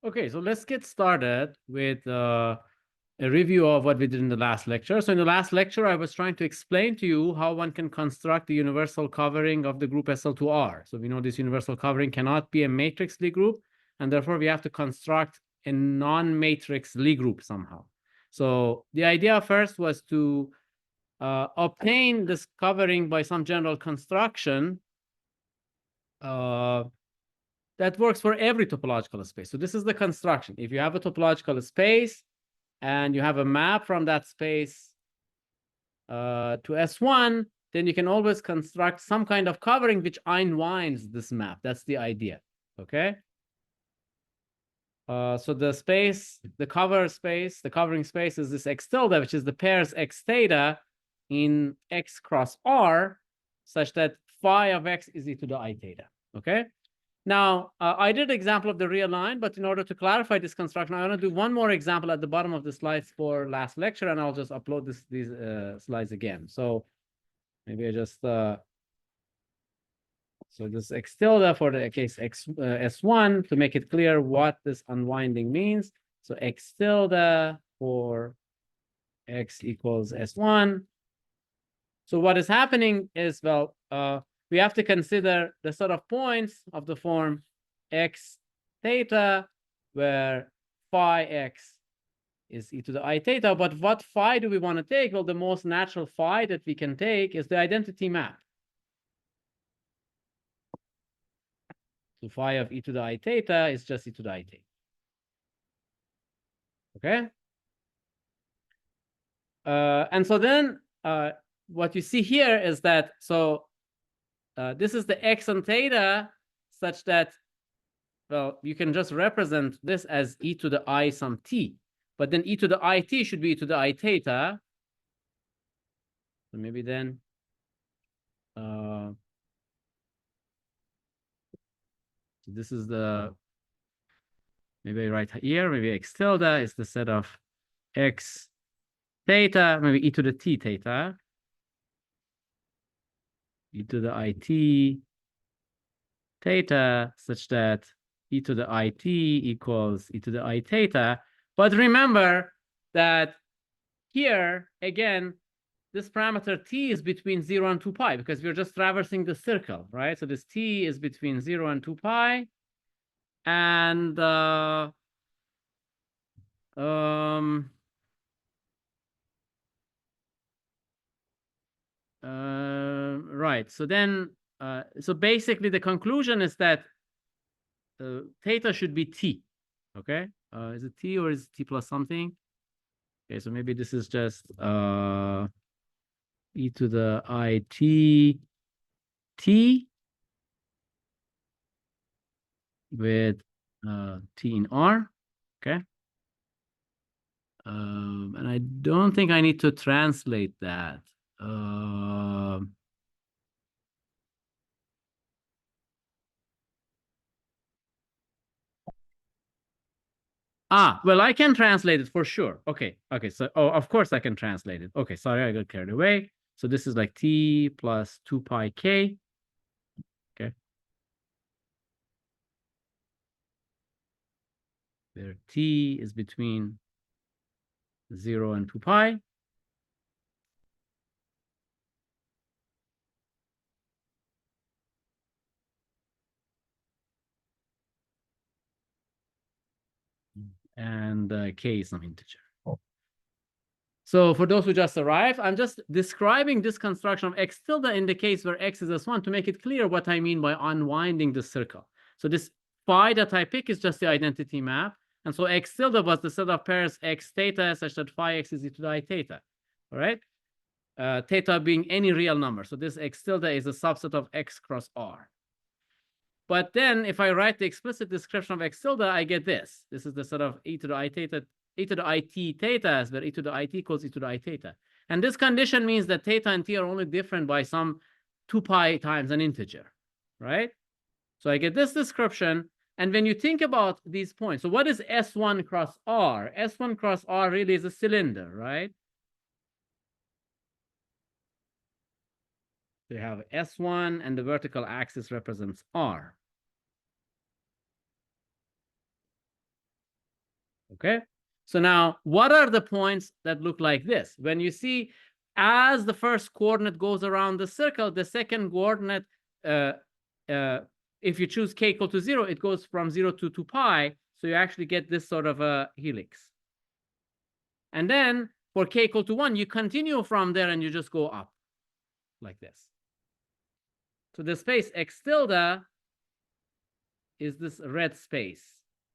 Okay, so let's get started with a review of what we did in the last lecture. So in the last lecture, I was trying to explain to you how one can construct the universal covering of the group SL2R. So we know this universal covering cannot be a matrix Lie group, and therefore we have to construct a non-matrix Lie group somehow. So the idea first was to obtain this covering by some general construction that works for every topological space. So this is the construction. If you have a topological space and you have a map from that space to S1, then you can always construct some kind of covering which unwinds this map. That's the idea, okay? So the space, the covering space is this X tilde, which is the pairs X theta in X cross R, such that phi of X is e to the I theta, okay? Now, I did an example of the real line, but in order to clarify this construction, I want to do one more example at the bottom of the slides for last lecture, and I'll just upload these slides again. So maybe I just, so this X tilde for the case X S1 to make it clear what this unwinding means. So X tilde for X equals S1. So what is happening is, well, we have to consider the sort of points of the form X theta, where phi X is e to the I theta. But what phi do we want to take? Well, the most natural phi that we can take is the identity map. So phi of e to the I theta is just e to the I theta. Okay? And so then what you see here is that, so this is the X and theta such that, well, you can just represent this as e to the I some t. But then e to the it should be e to the I theta. So maybe then this is the, maybe right here, maybe X tilde is the set of X theta, maybe e to the t theta, e to the it theta, such that e to the it equals e to the I theta. But remember that here, again, this parameter t is between 0 and 2 pi, because we're just traversing the circle, right? So this t is between 0 and 2 pi. And right. So then, so basically the conclusion is that theta should be t, okay? Is it t or is it t plus something? Okay, so maybe this is just e to the it t with t in R, okay? And I don't think I need to translate that. Well, I can translate it for sure. Okay, so, oh, of course I can translate it. Okay, sorry, I got carried away. So this is like t plus 2 pi k. Okay. Where t is between 0 and 2 pi. And k is some integer. So for those who just arrived, I'm just describing this construction of X tilde in the case where X is S1 to make it clear what I mean by unwinding the circle. So this phi that I pick is just the identity map. And so X tilde was the set of pairs X theta such that phi X is e to the I theta. All right? Theta being any real number. So this X tilde is a subset of X cross R. But then if I write the explicit description of X tilde, I get this. This is the set of e to the I theta, e to the it theta, where e to the it equals e to the I theta. And this condition means that theta and t are only different by some 2 pi times an integer, right? So I get this description. And when you think about these points, so what is S1 cross R? S1 cross R really is a cylinder, right? So you have S1 and the vertical axis represents R. Okay. So now, what are the points that look like this? When you see, as the first coordinate goes around the circle, the second coordinate, if you choose k equal to 0, it goes from 0 to 2 pi. So you actually get this sort of a helix. And then for k equal to 1, you continue from there and you just go up like this. So the space x tilde is this red space.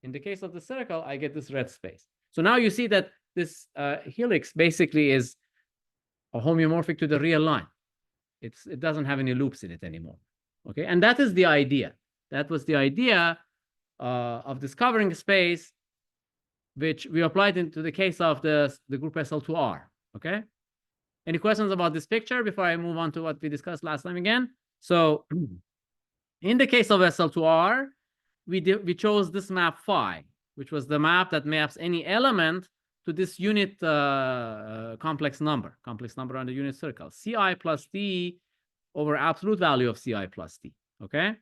In the case of the circle, I get this red space. So now you see that this helix basically is a homeomorphic to the real line. It doesn't have any loops in it anymore. Okay, and that is the idea. That was the idea of discovering space, which we applied into the case of the group SL2R. Okay, any questions about this picture before I move on to what we discussed last time again? So in the case of SL2R, we chose this map phi, which was the map that maps any element to this unit complex number on the unit circle, Ci plus d over absolute value of Ci plus d. Okay.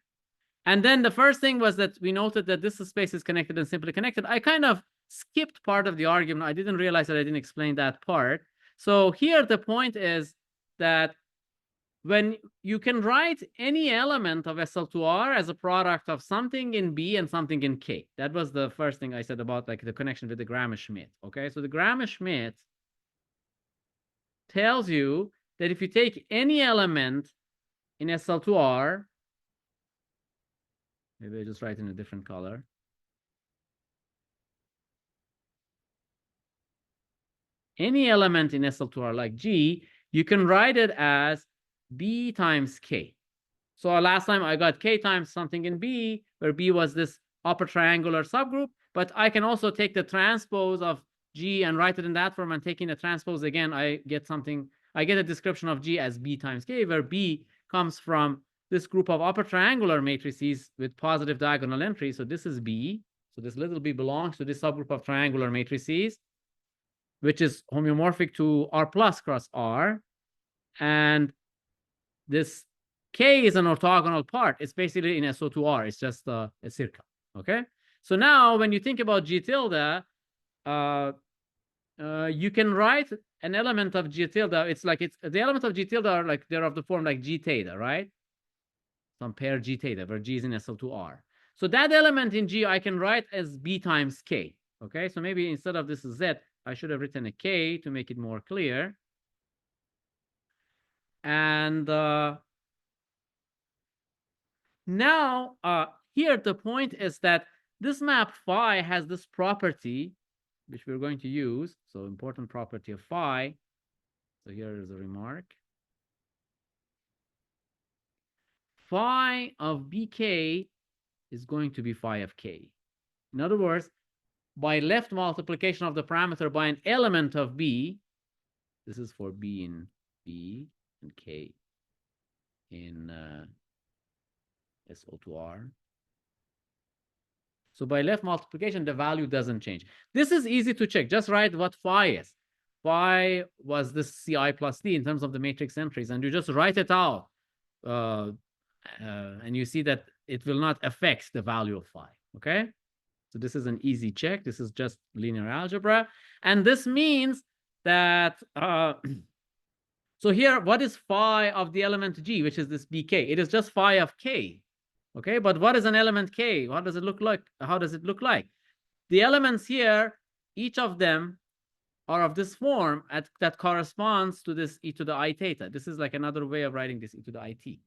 And then the first thing was that we noted that this space is connected and simply connected. I kind of skipped part of the argument. I didn't realize that I didn't explain that part. So here the point is that when you can write any element of SL2R as a product of something in B and something in K. That was the first thing I said about like the connection with the Gram-Schmidt. Okay, so the Gram-Schmidt tells you that if you take any element in SL2R, maybe I just write in a different color. Any element in SL2R like G, you can write it as B times K. So last time I got K times something in B, where B was this upper triangular subgroup, but I can also take the transpose of G and write it in that form, and taking the transpose again, I get something, I get a description of G as B times K, where B comes from this group of upper triangular matrices with positive diagonal entry. So this is B. So this little b belongs to this subgroup of triangular matrices, which is homeomorphic to R plus cross R. And this K is an orthogonal part. It's basically in SO2R. It's just a circle. Okay. So now when you think about G tilde, you can write an element of G tilde. It's like the element of G tilde are like they're of the form like G theta, right? Some pair G theta where G is in SL2R. So that element in G I can write as B times K. Okay. So maybe instead of this Z, I should have written a K to make it more clear. And now, here the point is that this map phi has this property, which we're going to use. So important property of phi. So here is a remark. Phi of bk is going to be phi of k. In other words, by left multiplication of the parameter by an element of b, this is for b in B and k in SO2R. So by left multiplication, the value doesn't change. This is easy to check. Just write what phi is. Phi was this Ci plus d in terms of the matrix entries, and you just write it out. And you see that it will not affect the value of phi. Okay? So this is an easy check. This is just linear algebra. And this means that, so here, what is phi of the element G, which is this bk? It is just phi of k. Okay, but what is an element k? What does it look like? How does it look like? The elements here, each of them are of this form that corresponds to this e to the I theta. This is like another way of writing this e to the it,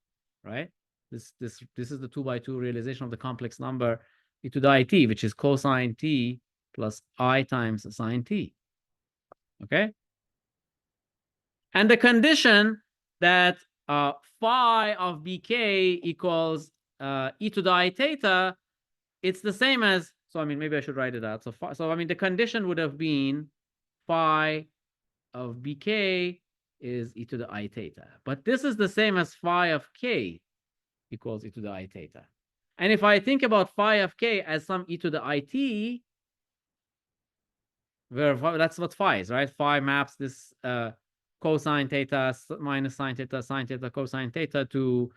right? This is the 2x2 realization of the complex number e to the it, which is cosine t plus I times sine t. Okay? And the condition that phi of bk equals e to the I theta, it's the same as, so I mean, maybe I should write it out. So I mean, the condition would have been phi of bk is e to the I theta. But this is the same as phi of k equals e to the I theta. And if I think about phi of k as some e to the it, where that's what phi is, right? Phi maps this cosine theta minus sine theta, cosine theta to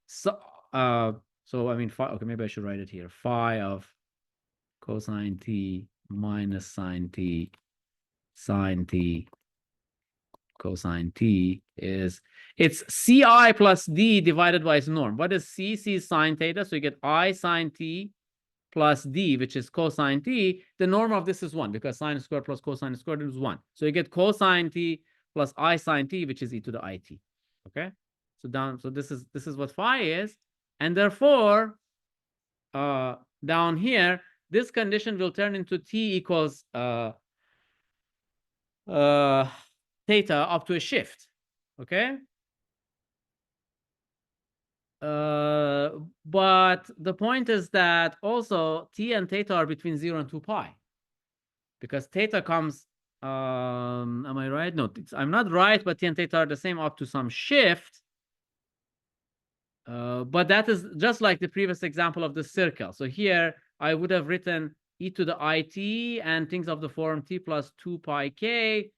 so I mean phi, okay, maybe I should write it here. Phi of cosine t minus sine t sine t cosine t is, it's ci plus d divided by its norm. What is c? C is sine theta, so you get I sine t plus d, which is cosine t. The norm of this is 1 because sine squared plus cosine squared is 1. So you get cosine t plus I sine t, which is e to the it. Okay, so this is what phi is, and therefore down here this condition will turn into t equals theta up to a shift. Okay, but the point is that also t and theta are between 0 and 2 pi, because theta comes, am I right? No, I'm not right, but t and theta are the same up to some shift. But that is just like the previous example of the circle. So here I would have written e to the it and things of the form t plus 2 pi k,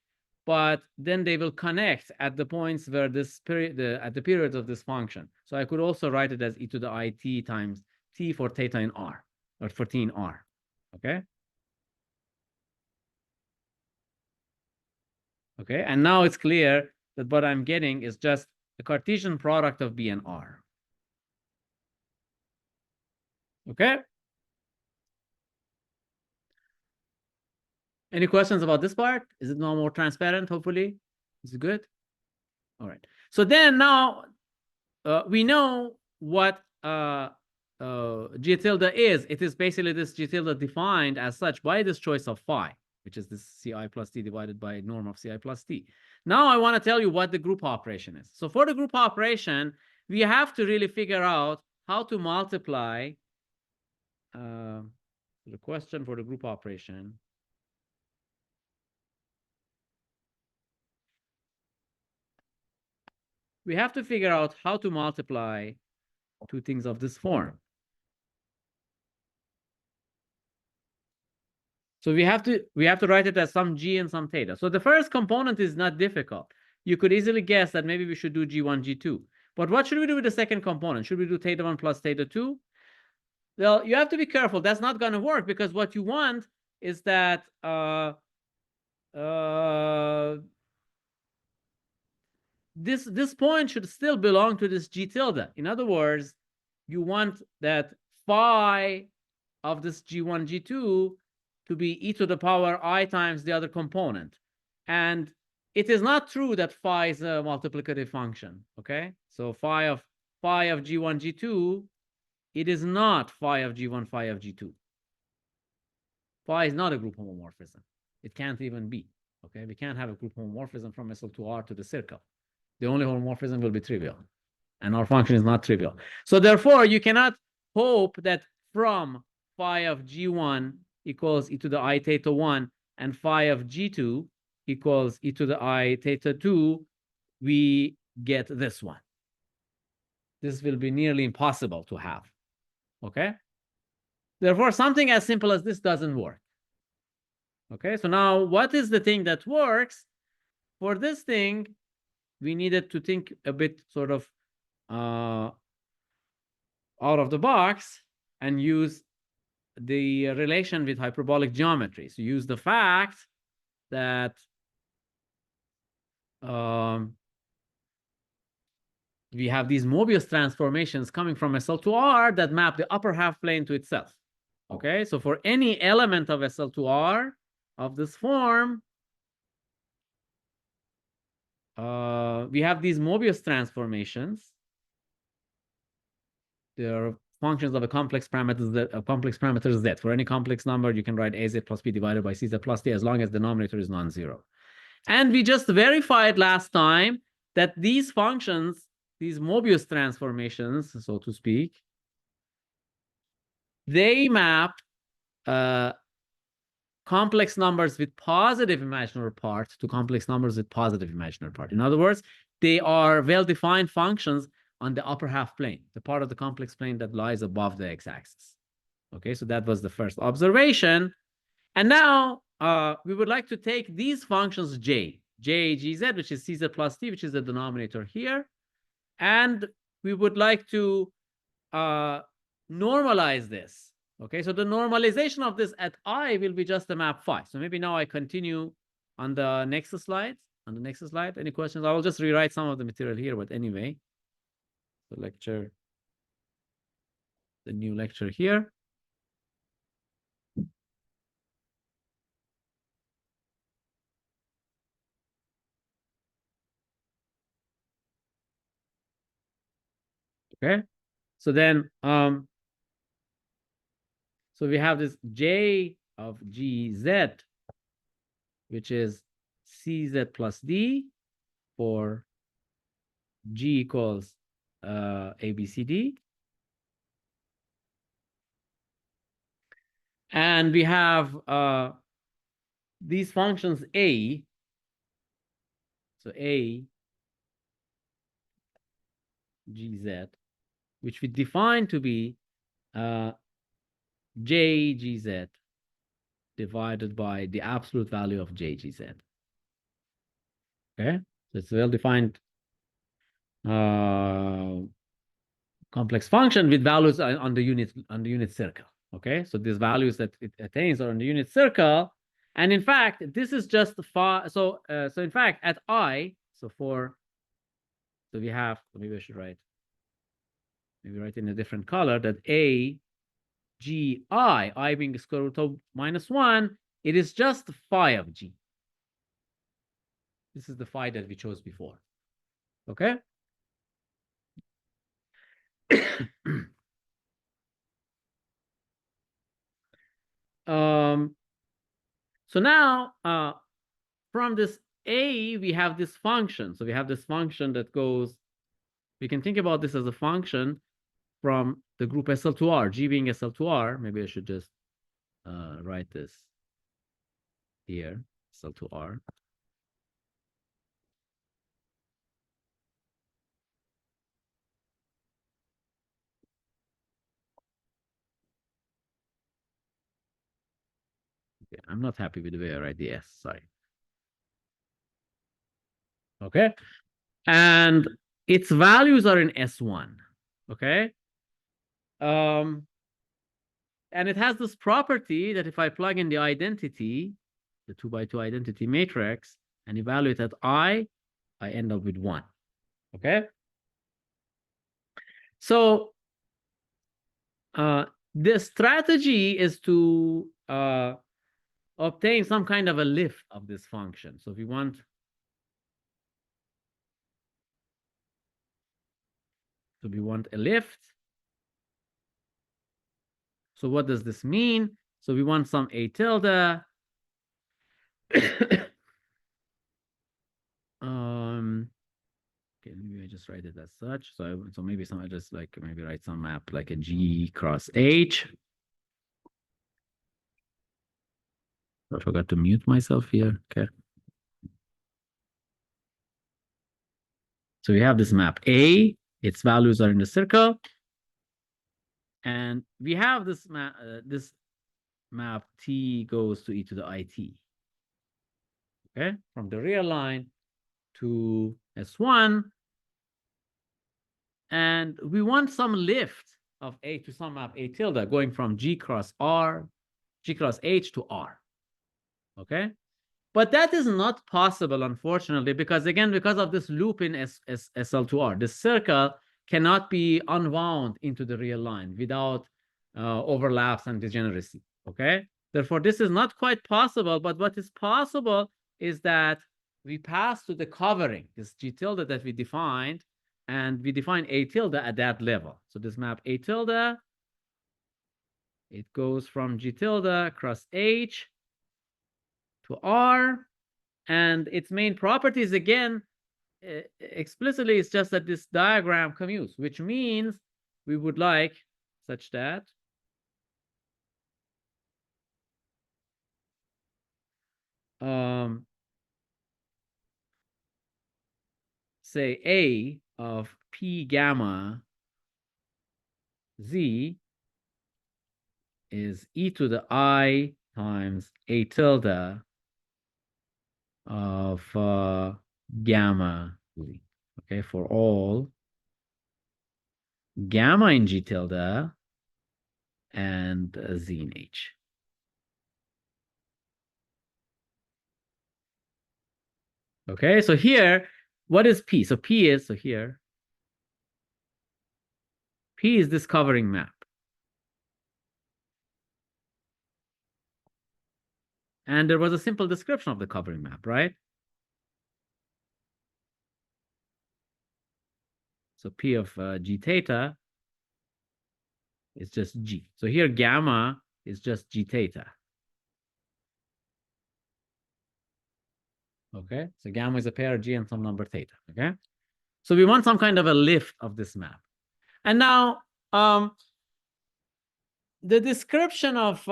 but then they will connect at the points where this period, at the periods of this function. So I could also write it as e to the it times t for theta in r, or for t in r. Okay. Okay, and now it's clear that what I'm getting is just the Cartesian product of b and r. Okay. Any questions about this part? Is it now more transparent, hopefully? Is it good? All right. So then now we know what G tilde is. It is basically this G tilde defined as such by this choice of phi, which is this Ci plus t divided by norm of Ci plus t. Now I want to tell you what the group operation is. So for the group operation, we have to really figure out how to multiply the question for the group operation. We have to figure out how to multiply two things of this form. So we have to write it as some g and some theta. So the first component is not difficult. You could easily guess that maybe we should do g1, g2. But what should we do with the second component? Should we do theta 1 plus theta 2? Well, you have to be careful. That's not going to work, because what you want is that this point should still belong to this g tilde. In other words, you want that phi of this g1, g2 to be e to the power I times the other component. And it is not true that phi is a multiplicative function. Okay, so phi of g1, g2, it is not phi of g1, phi of g2. Phi is not a group homomorphism. It can't even be. Okay, we can't have a group homomorphism from SL to R to the circle. The only homomorphism will be trivial, and our function is not trivial. So therefore, you cannot hope that from phi of g1 equals e to the I theta 1 and phi of g2 equals e to the I theta 2, we get this one. This will be nearly impossible to have. Okay? Therefore, something as simple as this doesn't work. Okay, so now what is the thing that works? For this thing, we needed to think a bit sort of out of the box and use the relation with hyperbolic geometry. So use the fact that we have these Mobius transformations coming from SL to R that map the upper half plane to itself. Okay, so for any element of SL to R of this form, we have these Mobius transformations. They're functions of a complex parameter z. For any complex number, you can write az plus b divided by cz plus d as long as the denominator is non-zero. And we just verified last time that these functions, these Mobius transformations, so to speak, they map complex numbers with positive imaginary part to complex numbers with positive imaginary part. In other words, they are well-defined functions on the upper half plane, the part of the complex plane that lies above the x-axis. Okay, so that was the first observation. And now we would like to take these functions j, gz, which is cz plus t, which is the denominator here. And we would like to normalize this Okay, so the normalization of this at I will be just the map phi. So maybe now I continue on the next slide. On the next slide, any questions? I will just rewrite some of the material here, but anyway. The lecture, the new lecture here. Okay, so then so we have this J of GZ, which is CZ plus D for G equals ABCD. And we have these functions A. So A, GZ, which we define to be JGZ divided by the absolute value of JGZ. Okay, so it's a well-defined complex function with values on the unit circle. Okay, so these values that it attains are on the unit circle, and in fact, this is just far. So in fact, at I, so we have. Maybe I should write. Maybe write in a different color that A, G, I being the square root of -1, it is just phi of G. This is the phi that we chose before. Okay. So now from this A, we have this function. So we have this function that goes, we can think about this as a function from the group SL2R, G being SL2R. Maybe I should just write this here, SL2R. Okay, I'm not happy with the way I write the S, sorry. Okay, and its values are in S1. Okay, and it has this property that if I plug in the identity, the 2x2 identity matrix, and evaluate at I end up with 1. Okay, so the strategy is to obtain some kind of a lift of this function. So we want a lift. So what does this mean? So we want some A tilde. Okay, maybe I just write it as such. So maybe I just like maybe write some map like a G cross H. I forgot to mute myself here. Okay. So we have this map A, its values are in the circle. And we have this map T goes to e to the IT. Okay, from the real line to S1. And we want some lift of A to some map A tilde going from G cross H to R. Okay, but that is not possible, unfortunately, because again, because of this loop in SL2R, the circle cannot be unwound into the real line without overlaps and degeneracy. Okay, therefore, this is not quite possible. But what is possible is that we pass to the covering, this G tilde that we defined, and we define A tilde at that level. So this map A tilde, it goes from G tilde cross H to R, and its main properties again explicitly is just that this diagram commutes, which means we would like such that say A of P gamma Z is e to the I times A tilde of gamma Z. Okay, for all gamma in G tilde and Z in H. Okay, so here, what is P? So P is, so here, P is this covering map. And there was a simple description of the covering map, right? So P of G theta is just G. So here gamma is just G theta. Okay, so gamma is a pair of G and some number theta. Okay, so we want some kind of a lift of this map. And now the description of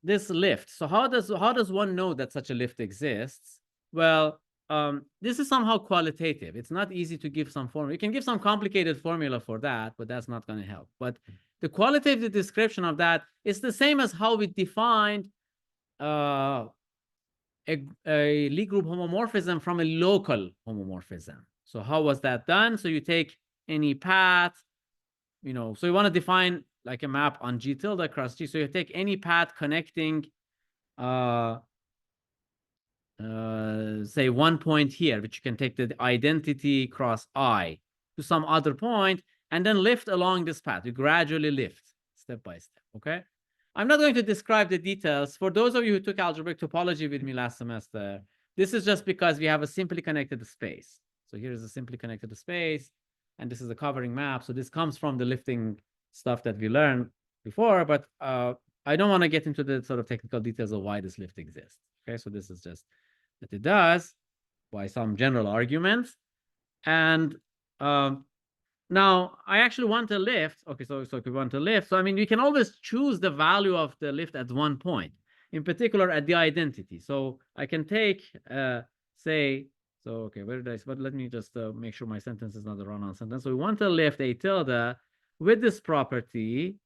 this lift. So how does one know that such a lift exists? Well, this is somehow qualitative. It's not easy to give some formula. You can give some complicated formula for that, but that's not going to help. But the qualitative description of that is the same as how we defined a Lie group homomorphism from a local homomorphism. So how was that done? So you take any path, so you want to define like a map on G tilde across G. So you take any path connecting, say 1 point here, which you can take the identity cross I to some other point, and then lift along this path. You gradually lift step by step, okay? I'm not going to describe the details. For those of you who took algebraic topology with me last semester, this is just because we have a simply connected space. So here is a simply connected space, and this is a covering map. So this comes from the lifting stuff that we learned before, but I don't want to get into the sort of technical details of why this lift exists. Okay, so this is just that it does by some general arguments. And now I actually want a lift. Okay, so if we want a lift, so I mean, you can always choose the value of the lift at one point, in particular at the identity. So I can take, say, so okay, where did I, but let me just make sure my sentence is not a run-on sentence. So we want to lift a tilde with this property.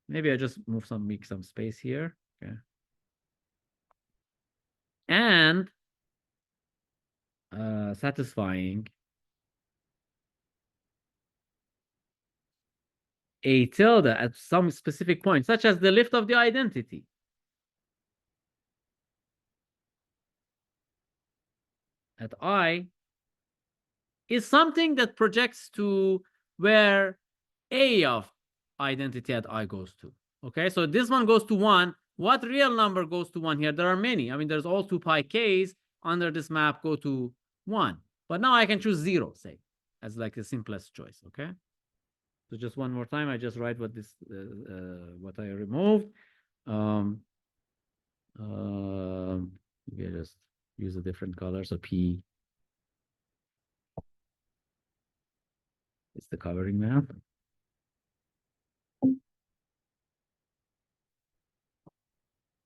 Maybe I just make some space here. Okay. And satisfying a tilde at some specific point, such as the lift of the identity. At I is something that projects to where A of identity at I goes to. Okay, so this one goes to 1. What real number goes to 1 here? There are many. I mean, there's all 2 pi k's under this map go to 1. But now I can choose 0, say, as like the simplest choice. Okay. So just one more time, I just write what this what I removed. Maybe I just use a different color. So P is the covering map.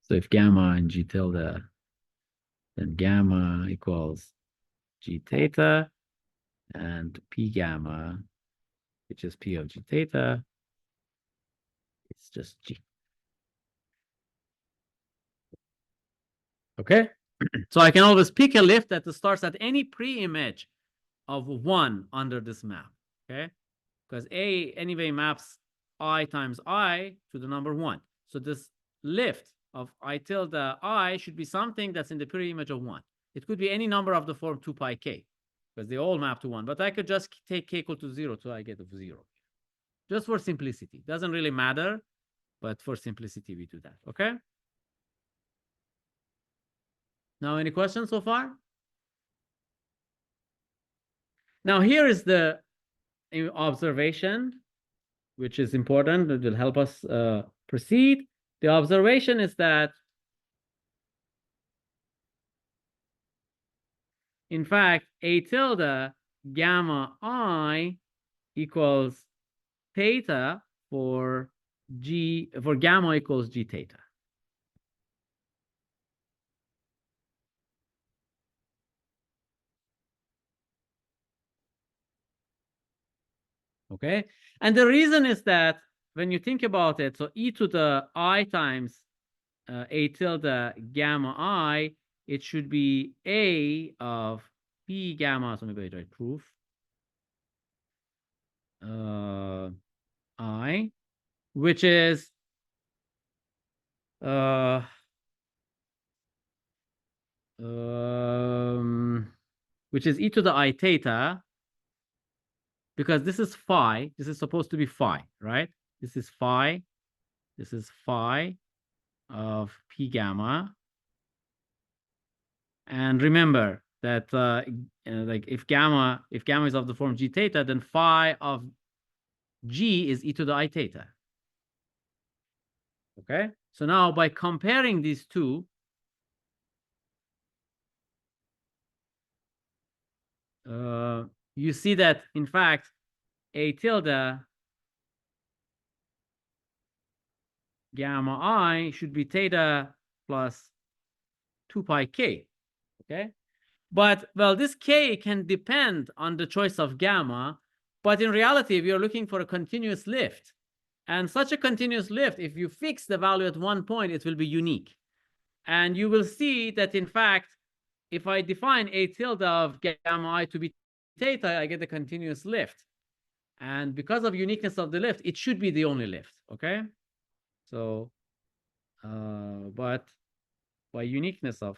So if gamma and G tilde, then gamma equals G theta, and P gamma, which is P of G theta, it's just G. Okay, so I can always pick a lift that starts at any pre-image of 1 under this map. Okay, because A anyway maps I times I to the number 1. So this lift of I tilde I should be something that's in the pre-image of 1. It could be any number of the form 2 pi k, because they all map to 1. But I could just take k equal to 0, so I get 0. Just for simplicity. Doesn't really matter, but for simplicity, we do that. Okay? Now, any questions so far? Now, here is the observation, which is important. It will help us proceed. The observation is that, in fact, A tilde gamma I equals theta for gamma equals G theta. Okay, and the reason is that when you think about it, so e to the I times A tilde gamma I, it should be A of P gamma, so maybe I write proof. I, which is which is e to the I theta, because this is phi. This is supposed to be phi, right? This is phi. This is phi of P gamma. And remember that like if gamma is of the form g theta, then phi of g is e to the I theta. Okay, so now by comparing these two, you see that in fact a tilde gamma I should be theta plus 2 pi k. Okay, but well, this k can depend on the choice of gamma, but in reality we are looking for a continuous lift, and such a continuous lift, if you fix the value at one point, it will be unique. And you will see that in fact, if I define a tilde of gamma I to be theta, I get a continuous lift. And because of uniqueness of the lift, it should be the only lift. Okay, so but by uniqueness of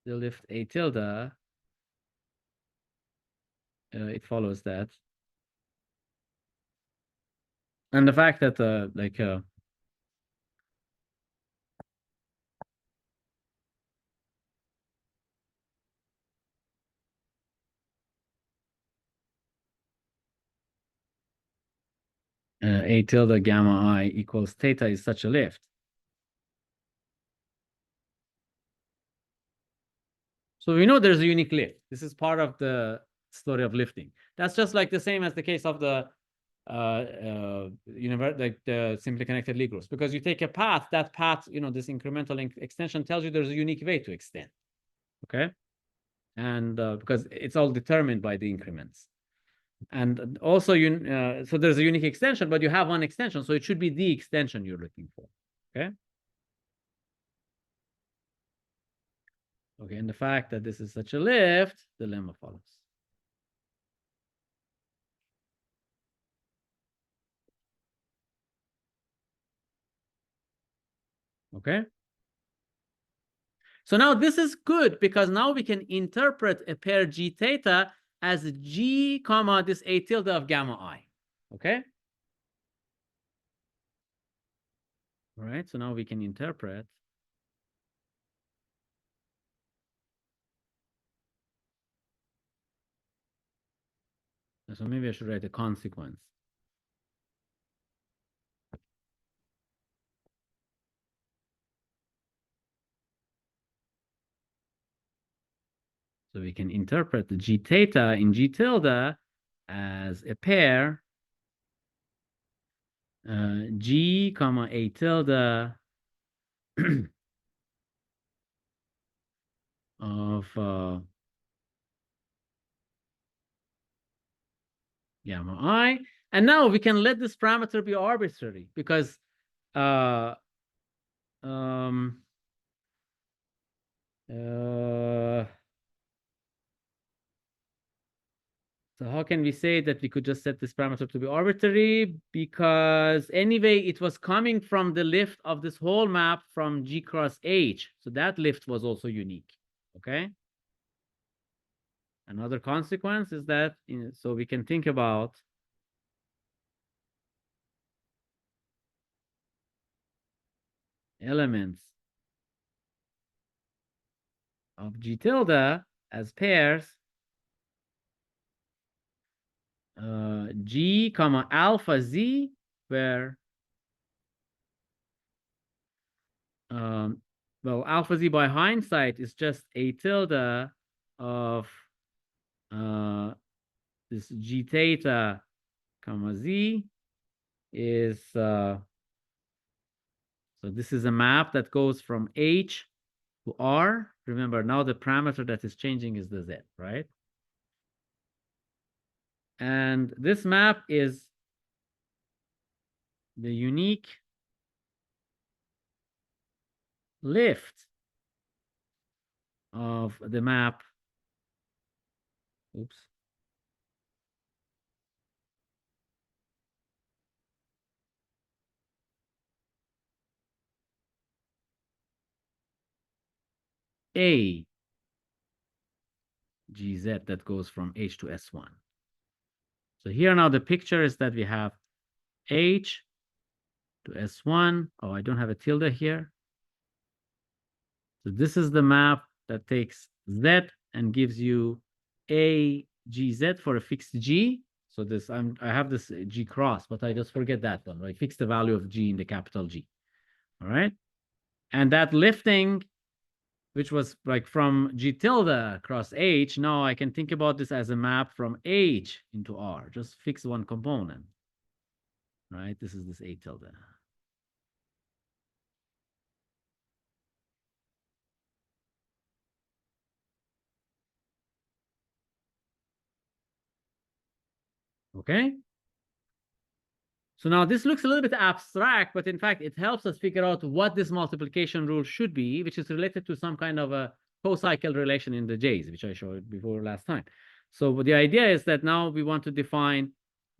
the lift a tilde, it follows that. And the fact that a tilde gamma I equals theta is such a lift. So we know there's a unique lift. This is part of the story of lifting. That's just like the same as the case of the like the simply connected Lie groups, because you take a path, that path, this incremental extension tells you there's a unique way to extend. Okay, and because it's all determined by the increments, and also so there's a unique extension, but you have one extension, so it should be the extension you're looking for. Okay. Okay, and the fact that this is such a lift, the lemma follows. Okay. So now this is good because now we can interpret a pair g theta as g comma this a tilde of gamma I. Okay. All right. So now we can interpret. So maybe I should write a consequence. So we can interpret the g theta in g tilde as a pair g comma a tilde of gamma I. And now we can let this parameter be arbitrary because so how can we say that we could just set this parameter to be arbitrary? Because anyway, it was coming from the lift of this whole map from G cross H. So that lift was also unique. Okay. Another consequence is that, so we can think about elements of G tilde as pairs G comma alpha Z, where well, alpha Z by hindsight is just a tilde of this G theta comma Z is so this is a map that goes from H to R. Remember, now the parameter that is changing is the Z, right? And this map is the unique lift of the map, oops, A GZ that goes from H to S1. So here now the picture is that we have H to S1. Oh, I don't have a tilde here. So this is the map that takes Z and gives you A GZ for a fixed G. So this I have this G cross, but I just forget that one, right? Fix the value of G in the capital G. All right. And that lifting, which was like from G tilde across H, now I can think about this as a map from H into R. Just fix one component. Right? This is this A tilde. Okay. So now this looks a little bit abstract, but in fact, it helps us figure out what this multiplication rule should be, which is related to some kind of a co-cycle relation in the J's, which I showed before last time. So the idea is that now we want to define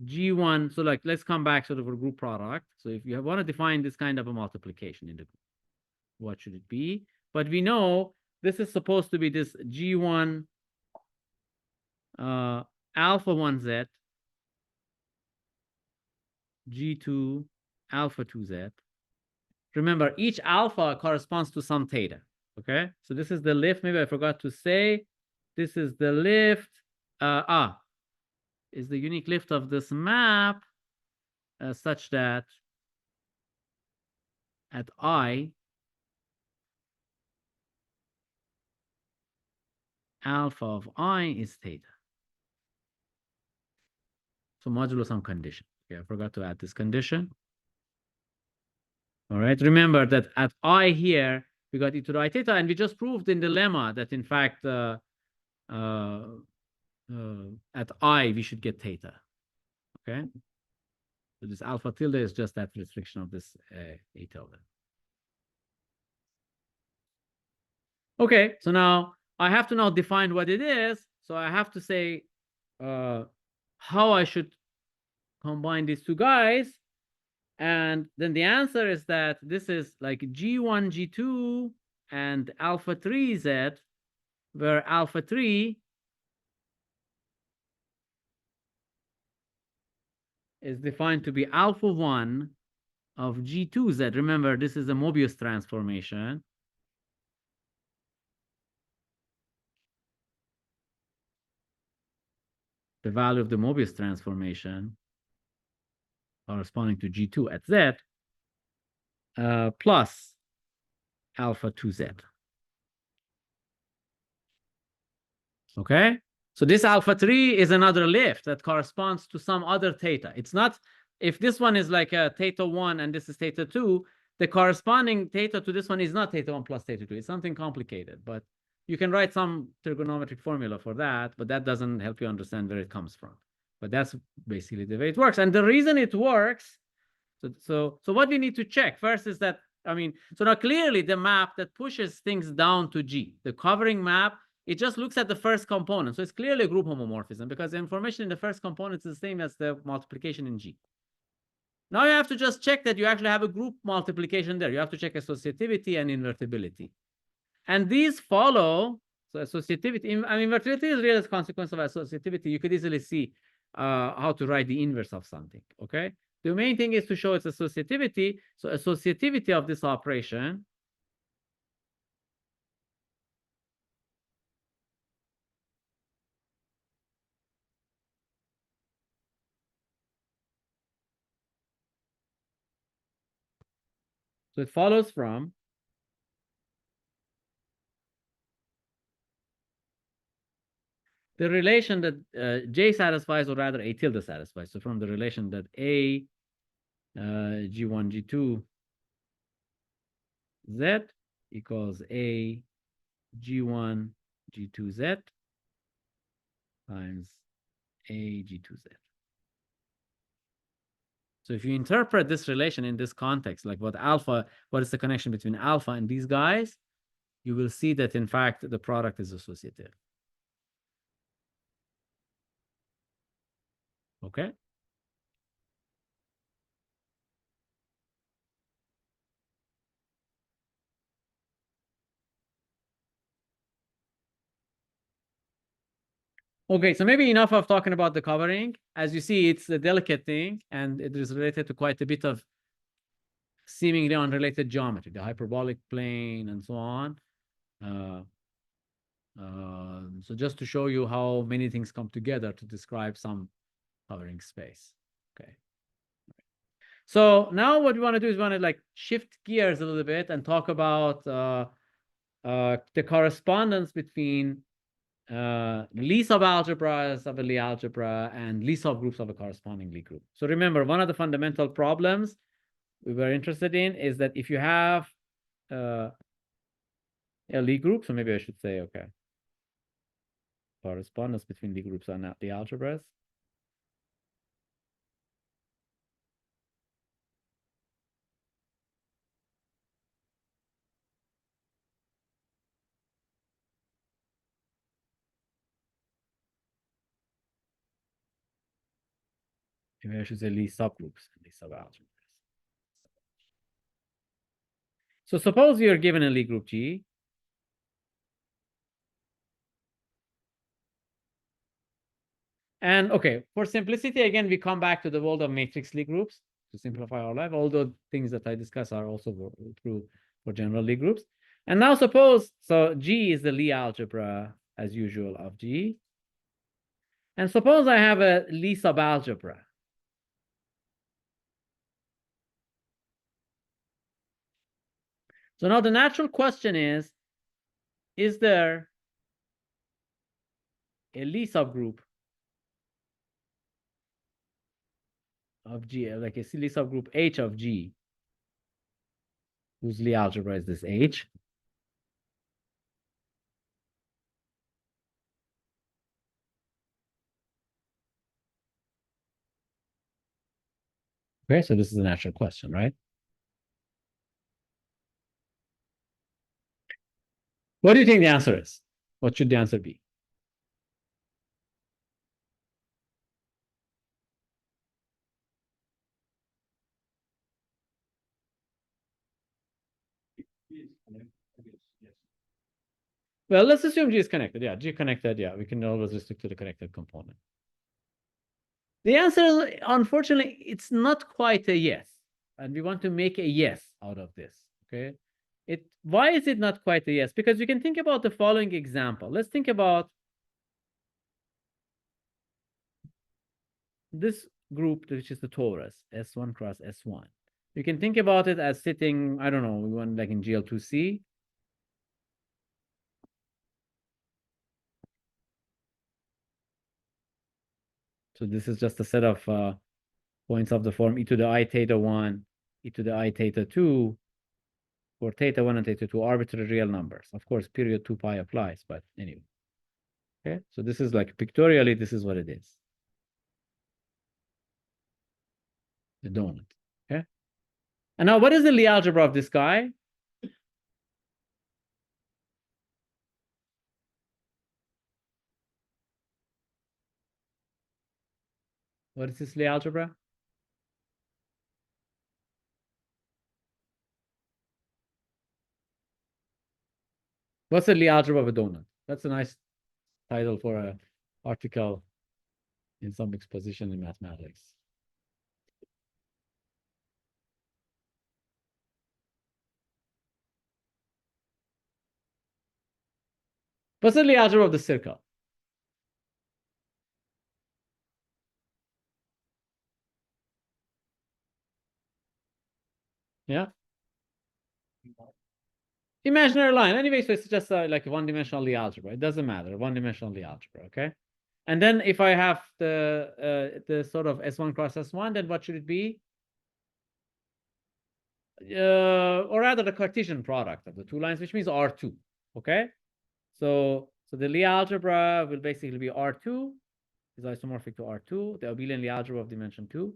G1. So like, let's come back sort of a group product. So if you want to define this kind of a multiplication in the group, what should it be? But we know this is supposed to be this G1 alpha 1Z G2 alpha 2Z. Remember, each alpha corresponds to some theta. Okay, so this is the lift. Maybe I forgot to say, this is the lift. Is the unique lift of this map such that at I, alpha of I is theta. So modulo some condition. Okay, I forgot to add this condition. All right, remember that at I here, we got e to the I theta, and we just proved in the lemma that in fact, at I, we should get theta. Okay. So this alpha tilde is just that restriction of this A tilde. Okay, so now I have to now define what it is. So I have to say how I should combine these two guys. And then the answer is that this is like G1, G2, and alpha 3Z, where alpha 3 is defined to be alpha 1 of G2Z. Remember, this is a Mobius transformation. The value of the Mobius transformation corresponding to G2 at Z plus alpha 2Z. Okay, so this alpha 3 is another lift that corresponds to some other theta. It's not, if this one is like a theta 1 and this is theta 2, the corresponding theta to this one is not theta 1 plus theta 2. It's something complicated, but you can write some trigonometric formula for that, but that doesn't help you understand where it comes from. But that's basically the way it works. And the reason it works, so what we need to check first is that, I mean, so now clearly the map that pushes things down to G, the covering map, it just looks at the first component. So it's clearly a group homomorphism because the information in the first component is the same as the multiplication in G. Now you have to just check that you actually have a group multiplication there. You have to check associativity and invertibility. And these follow, so associativity, I mean, invertibility is really a consequence of associativity. You could easily see how to write the inverse of something, okay? The main thing is to show its associativity. So associativity of this operation so it follows from the relation that J satisfies, or rather A tilde satisfies. So from the relation that A G1, G2, Z equals A G1, G2, Z times A G2, Z. So if you interpret this relation in this context, like what is the connection between alpha and these guys, you will see that in fact the product is associative. Okay. Okay, so maybe enough of talking about the covering. As you see, it's a delicate thing, and it is related to quite a bit of seemingly unrelated geometry, the hyperbolic plane and so on. So just to show you how many things come together to describe some covering space. Okay. So now what we want to do is we want to like shift gears a little bit and talk about the correspondence between Lie subalgebras of a Lie algebra and Lie subgroups of a corresponding Lie group. So remember, one of the fundamental problems we were interested in is that if you have a Lie group, so maybe I should say, okay, correspondence between Lie groups and Lie algebras. Maybe I should say Lie subgroups and Lie subalgebras. So suppose you're given a Lie group G. And okay, for simplicity, again, we come back to the world of matrix Lie groups to simplify our life. All the things that I discuss are also true for general Lie groups. And now suppose, so G is the Lie algebra, as usual, of G. And suppose I have a Lie subalgebra. So now the natural question is there a Lie subgroup of G, like a Lie subgroup H of G, whose Lie algebra is this H? Okay, so this is a natural question, right? What do you think the answer is? What should the answer be? Well, let's assume G is connected. Yeah, G connected. Yeah, we can always restrict to the connected component. The answer is, unfortunately, it's not quite a yes. And we want to make a yes out of this. Okay. Why is it not quite a yes? Because you can think about the following example. Let's think about this group, which is the torus, S1 cross S1. You can think about it as sitting, I don't know, we want like in GL2C. So this is just a set of points of the form e to the I theta 1, e to the I theta 2, for theta 1 and theta 2, arbitrary real numbers. Of course, period 2 pi applies, but anyway. Okay, so this is like pictorially, this is what it is. The donut. Okay. And now what is the Lie algebra of this guy? What is this Lie algebra? What's the Lie algebra of a donut? That's a nice title for an article in some exposition in mathematics. What's the Lie algebra of the circle? Yeah. Imaginary line. Anyway, so it's just like a one-dimensional Lie algebra. It doesn't matter. One-dimensional Lie algebra. Okay. And then if I have the sort of S1 cross S1, then what should it be? Or rather the Cartesian product of the two lines, which means R2. Okay. So the Lie algebra will basically be R2, is isomorphic to R2, the abelian Lie algebra of dimension 2.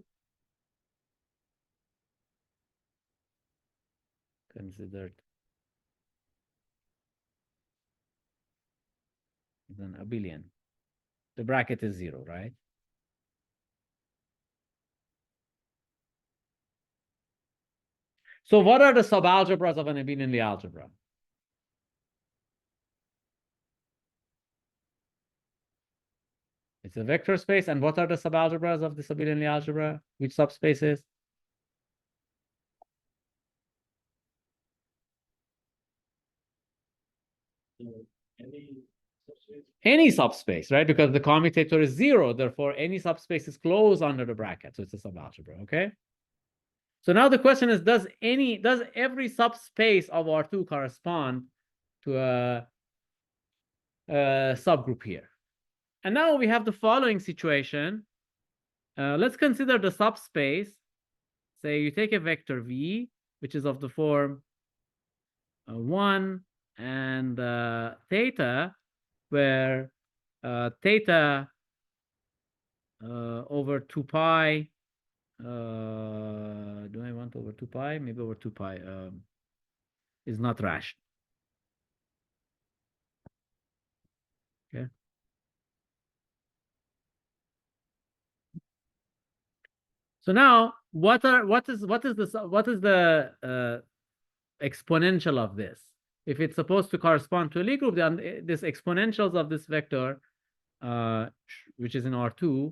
considered an abelian. The bracket is 0, right? So what are the subalgebras of an abelian algebra? It's a vector space. And what are the subalgebras of this abelian algebra? Which subspaces? Any subspace, right? Because the commutator is 0, therefore any subspace is closed under the bracket, so it's a subalgebra. Okay. So now the question is, does every subspace of R2 correspond to a subgroup here? And now we have the following situation. Let's consider the subspace. Say you take a vector V, which is of the form 1 and theta, where theta over 2 pi, do I want over 2 pi? Maybe over 2 pi is not rational. Okay. So now, what is the exponential of this? If it's supposed to correspond to a Lie group, then this exponentials of this vector, which is in R2,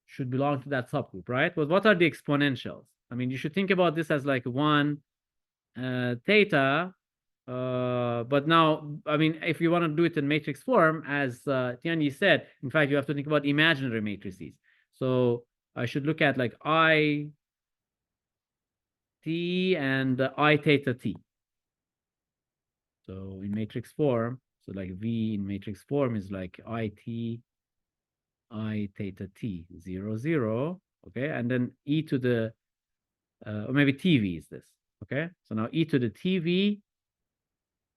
should belong to that subgroup, right? But what are the exponentials? I mean, you should think about this as like 1 theta. But now, I mean, if you want to do it in matrix form, as Tianyi said, in fact, you have to think about imaginary matrices. So I should look at like I t and I theta t. So in matrix form, so like V in matrix form is like I t I theta t 0, 0. Okay. And then e to the, or maybe TV is this. Okay. So now e to the TV,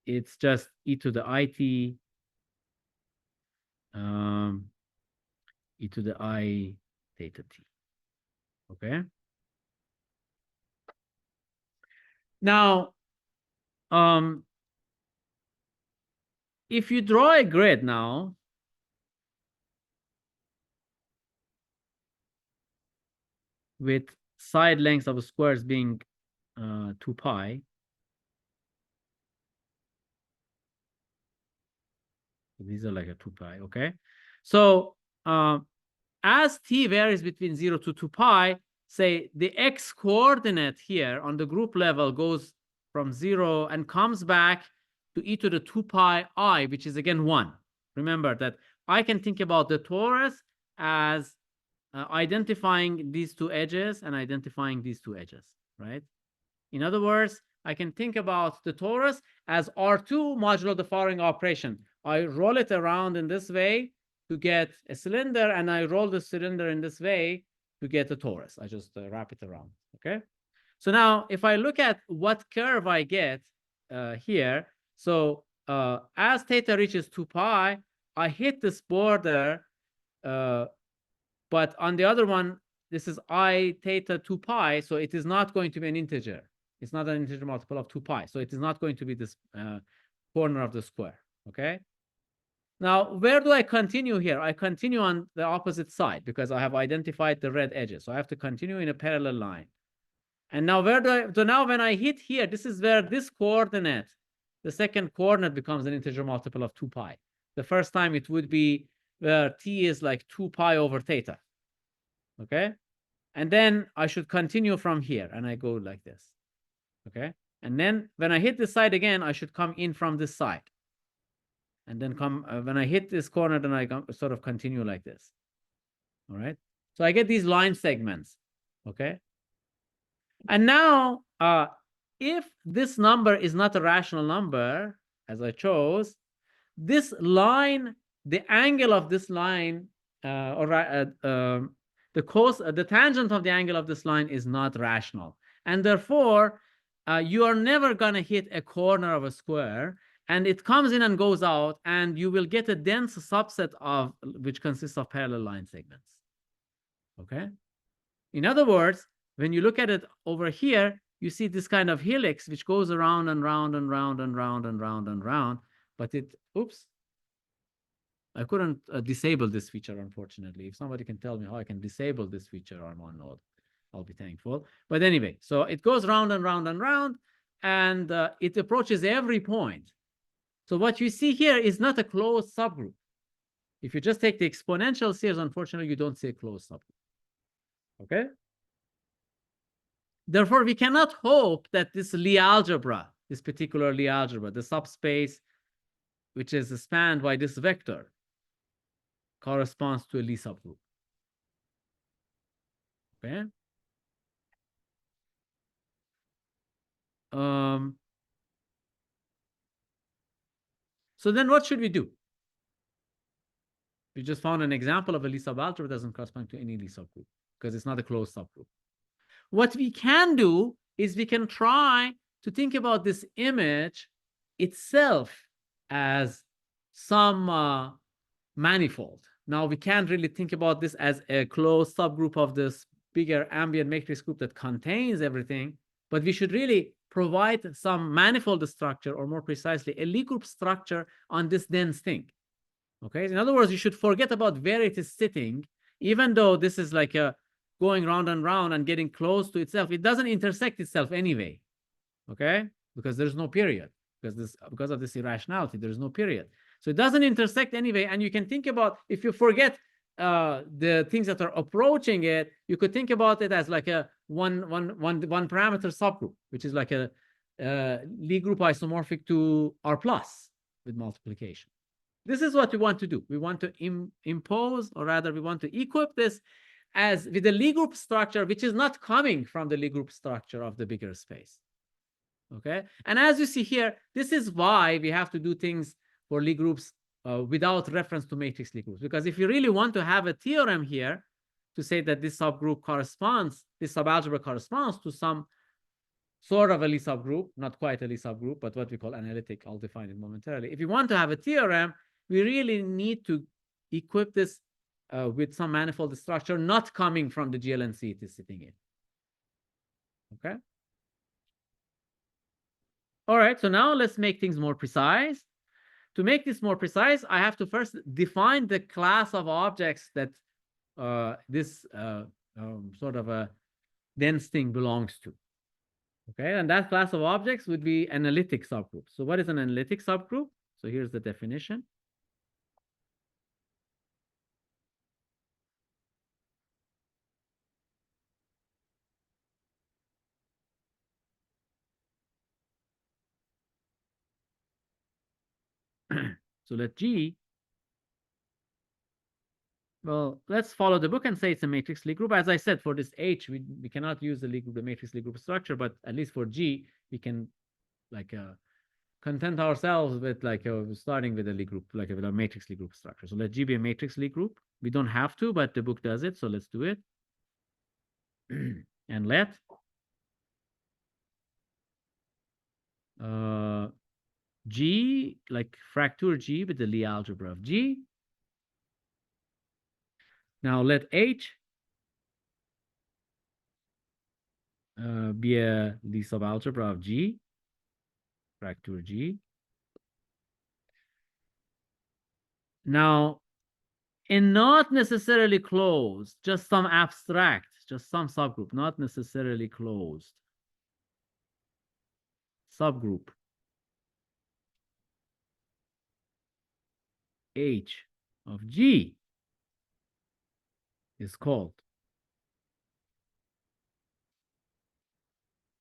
it's just e to the IT, e to the I theta t. Okay. Now, if you draw a grid now, with side lengths of squares being 2 pi, these are like a 2 pi. Okay. So as t varies between 0 to 2 pi, say the x coordinate here on the group level goes from 0 and comes back to e to the 2 pi I, which is again 1. Remember that I can think about the torus as identifying these two edges and identifying these two edges, right? In other words, I can think about the torus as R2 modulo the following operation. I roll it around in this way to get a cylinder, and I roll the cylinder in this way to get a torus. I just wrap it around, okay? So now if I look at what curve I get here, so as theta reaches 2 pi, I hit this border, but on the other one, this is I theta 2 pi, so it is not going to be an integer. It's not an integer multiple of 2 pi, so it is not going to be this corner of the square, okay? Now, where do I continue here? I continue on the opposite side because I have identified the red edges. So I have to continue in a parallel line. And now where do I, so now when I hit here, this is where this coordinate, the second coordinate becomes an integer multiple of 2 pi. The first time it would be where t is like 2 pi over theta, okay? And then I should continue from here, and I go like this, okay? And then when I hit this side again, I should come in from this side. And then come, when I hit this corner, then I sort of continue like this. All right. So I get these line segments. Okay. And now, if this number is not a rational number, as I chose, this line, the angle of this line, the tangent of the angle of this line is not rational. And therefore, you are never going to hit a corner of a square. And it comes in and goes out, and you will get a dense subset of which consists of parallel line segments. Okay. In other words, when you look at it over here, you see this kind of helix which goes around and round and round and round and round and round. But it, oops, I couldn't disable this feature, unfortunately. If somebody can tell me how I can disable this feature on OneNote, I'll be thankful. But anyway, so it goes round and round and round, and it approaches every point. So what you see here is not a closed subgroup. If you just take the exponential series, unfortunately, you don't see a closed subgroup. Okay? Therefore, we cannot hope that this Lie algebra, this particular Lie algebra, the subspace which is spanned by this vector, corresponds to a Lie subgroup. Okay? So then what should we do? We just found an example of a Lie subalgebra doesn't correspond to any Lie subgroup because it's not a closed subgroup. What we can do is we can try to think about this image itself as some manifold. Now, we can't really think about this as a closed subgroup of this bigger ambient matrix group that contains everything, but we should really provide some manifold structure, or more precisely, a Lie group structure on this dense thing. Okay, in other words, you should forget about where it is sitting, even though this is like a going round and round and getting close to itself. It doesn't intersect itself anyway, okay? Because there's no period, because of this irrationality, there's no period. So it doesn't intersect anyway, and you can think about, if you forget the things that are approaching it, you could think about it as like a one parameter subgroup, which is like a Lie group isomorphic to R plus with multiplication. This is what we want to do. We want to impose, or rather, we want to equip this as with a Lie group structure, which is not coming from the Lie group structure of the bigger space. Okay, and as you see here, this is why we have to do things for Lie groups without reference to matrix Lie groups. Because if you really want to have a theorem here to say that this subgroup corresponds, this subalgebra corresponds to some sort of a Lie subgroup, not quite a Lie subgroup, but what we call analytic, I'll define it momentarily. If you want to have a theorem, we really need to equip this with some manifold structure not coming from the GLNC it is sitting in. Okay. All right, so now let's make things more precise. To make this more precise, I have to first define the class of objects that this sort of a dense thing belongs to. Okay, and that class of objects would be analytic subgroups. So what is an analytic subgroup? So here's the definition. So let G, well, let's follow the book and say it's a matrix Lie group. As I said, for this H, we cannot use the Lie group, the matrix Lie group structure, but at least for G, we can like content ourselves with like starting with a Lie group, like with a matrix Lie group structure. So let G be a matrix Lie group. We don't have to, but the book does it, so let's do it. And let G, like fracture G with the Lie algebra of G. Now let H be a Lie subalgebra of G, fracture G. Now, and not necessarily closed, just some abstract, just some subgroup, not necessarily closed. Subgroup H of G is called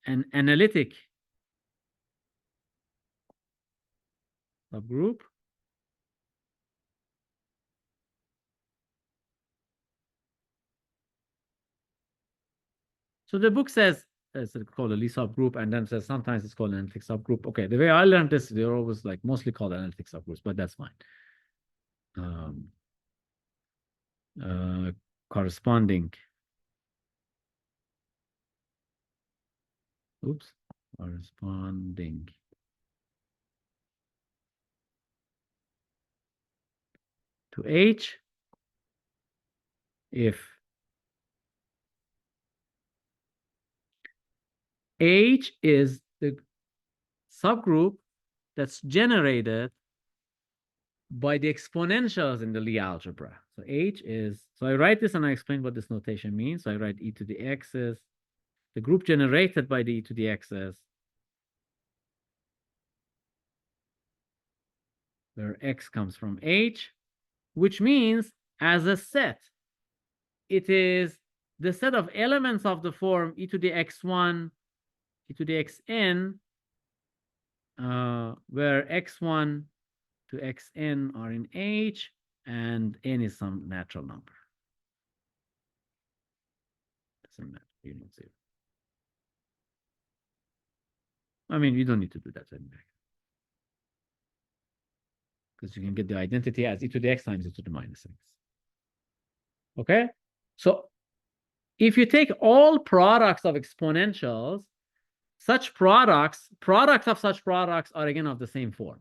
an analytic subgroup so the book says it's called a Lie subgroup, and then says sometimes it's called an analytic subgroup. Okay, the way I learned this, they're always like mostly called analytic subgroups, but that's fine. Corresponding corresponding to H if H is the subgroup that's generated by the exponentials in the Lie algebra. So H is, so I write this and I explain what this notation means. So I write e to the x's, the group generated by the e to the x's, where x comes from H, which means as a set, it is the set of elements of the form e to the x1, e to the xn, where x1 to xn are in H, and n is some natural number. Doesn't matter. You don't see it. I mean, you don't need to do that anyway, because you can get the identity as e to the x times e to the minus x. Okay? So if you take all products of exponentials, such products of such products are again of the same form,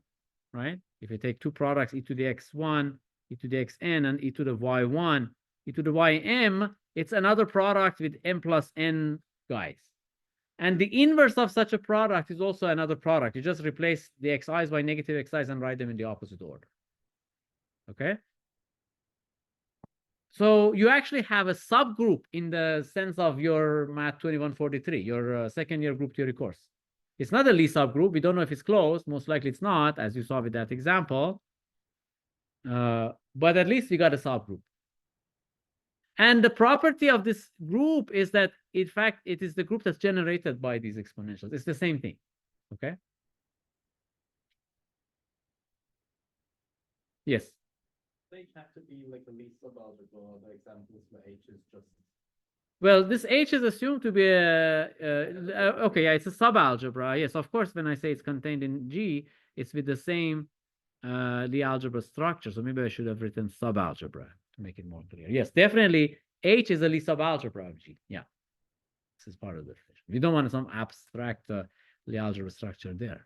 right? If you take two products, e to the x1, e to the xn, and e to the y1, e to the ym, it's another product with m plus n guys. And the inverse of such a product is also another product. You just replace the xi's by negative xi's and write them in the opposite order. Okay? So you actually have a subgroup in the sense of your Math 2143, your second year group theory course. It's not a Lie subgroup. We don't know if it's closed. Most likely it's not, as you saw with that example. But at least we got a subgroup. And the property of this group is that, in fact, it is the group that's generated by these exponentials. It's the same thing. Okay? Yes. They have to be like a Lie subalgebra. The examples where H is just. Well, this H is assumed to be okay, yeah, it's a subalgebra. Yes, of course, when I say it's contained in G, it's with the same Lie algebra structure. So maybe I should have written subalgebra to make it more clear. Yes, definitely H is a Lie subalgebra of G. Yeah, this is part of the definition. We don't want some abstract Lie algebra structure there.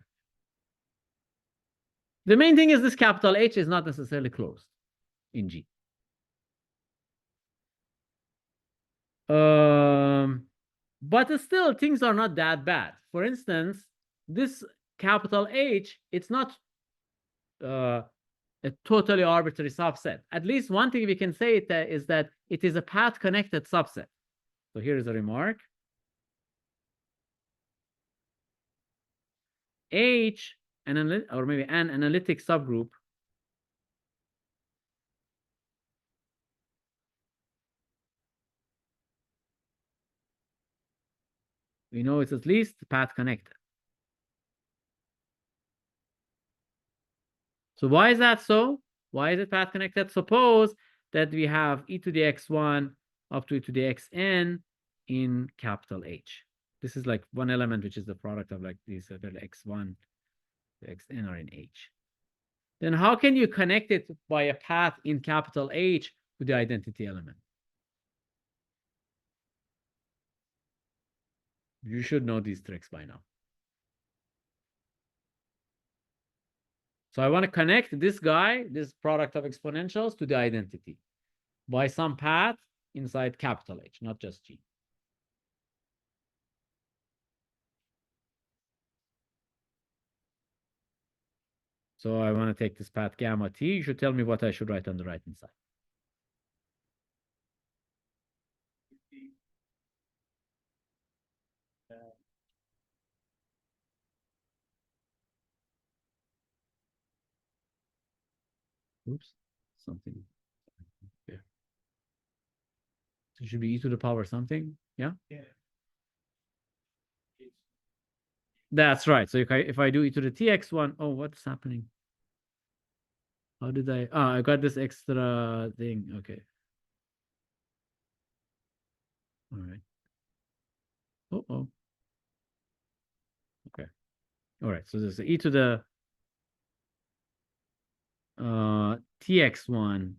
The main thing is this capital H is not necessarily closed in G. But still, things are not that bad. For instance, this capital H, it's not a totally arbitrary subset. At least one thing we can say is that it is a path-connected subset. So here is a remark. H, or maybe an analytic subgroup we know it's at least path-connected. So why is that so? Why is it path-connected? Suppose that we have e to the x1 up to e to the xn in capital H. This is like one element, which is the product of like these x1 to xn are in H. Then how can you connect it by a path in capital H to the identity element? You should know these tricks by now. So I want to connect this guy, this product of exponentials, to the identity by some path inside capital H, not just G. So I want to take this path gamma t. You should tell me what I should write on the right-hand side. Oops, something. Yeah. So it should be e to the power something. Yeah. Yeah. That's right. So if I do e to the tx1, oh, what's happening? How did I? Ah, I got this extra thing. Okay. All right. Oh. Okay. All right. So there's e to the tx1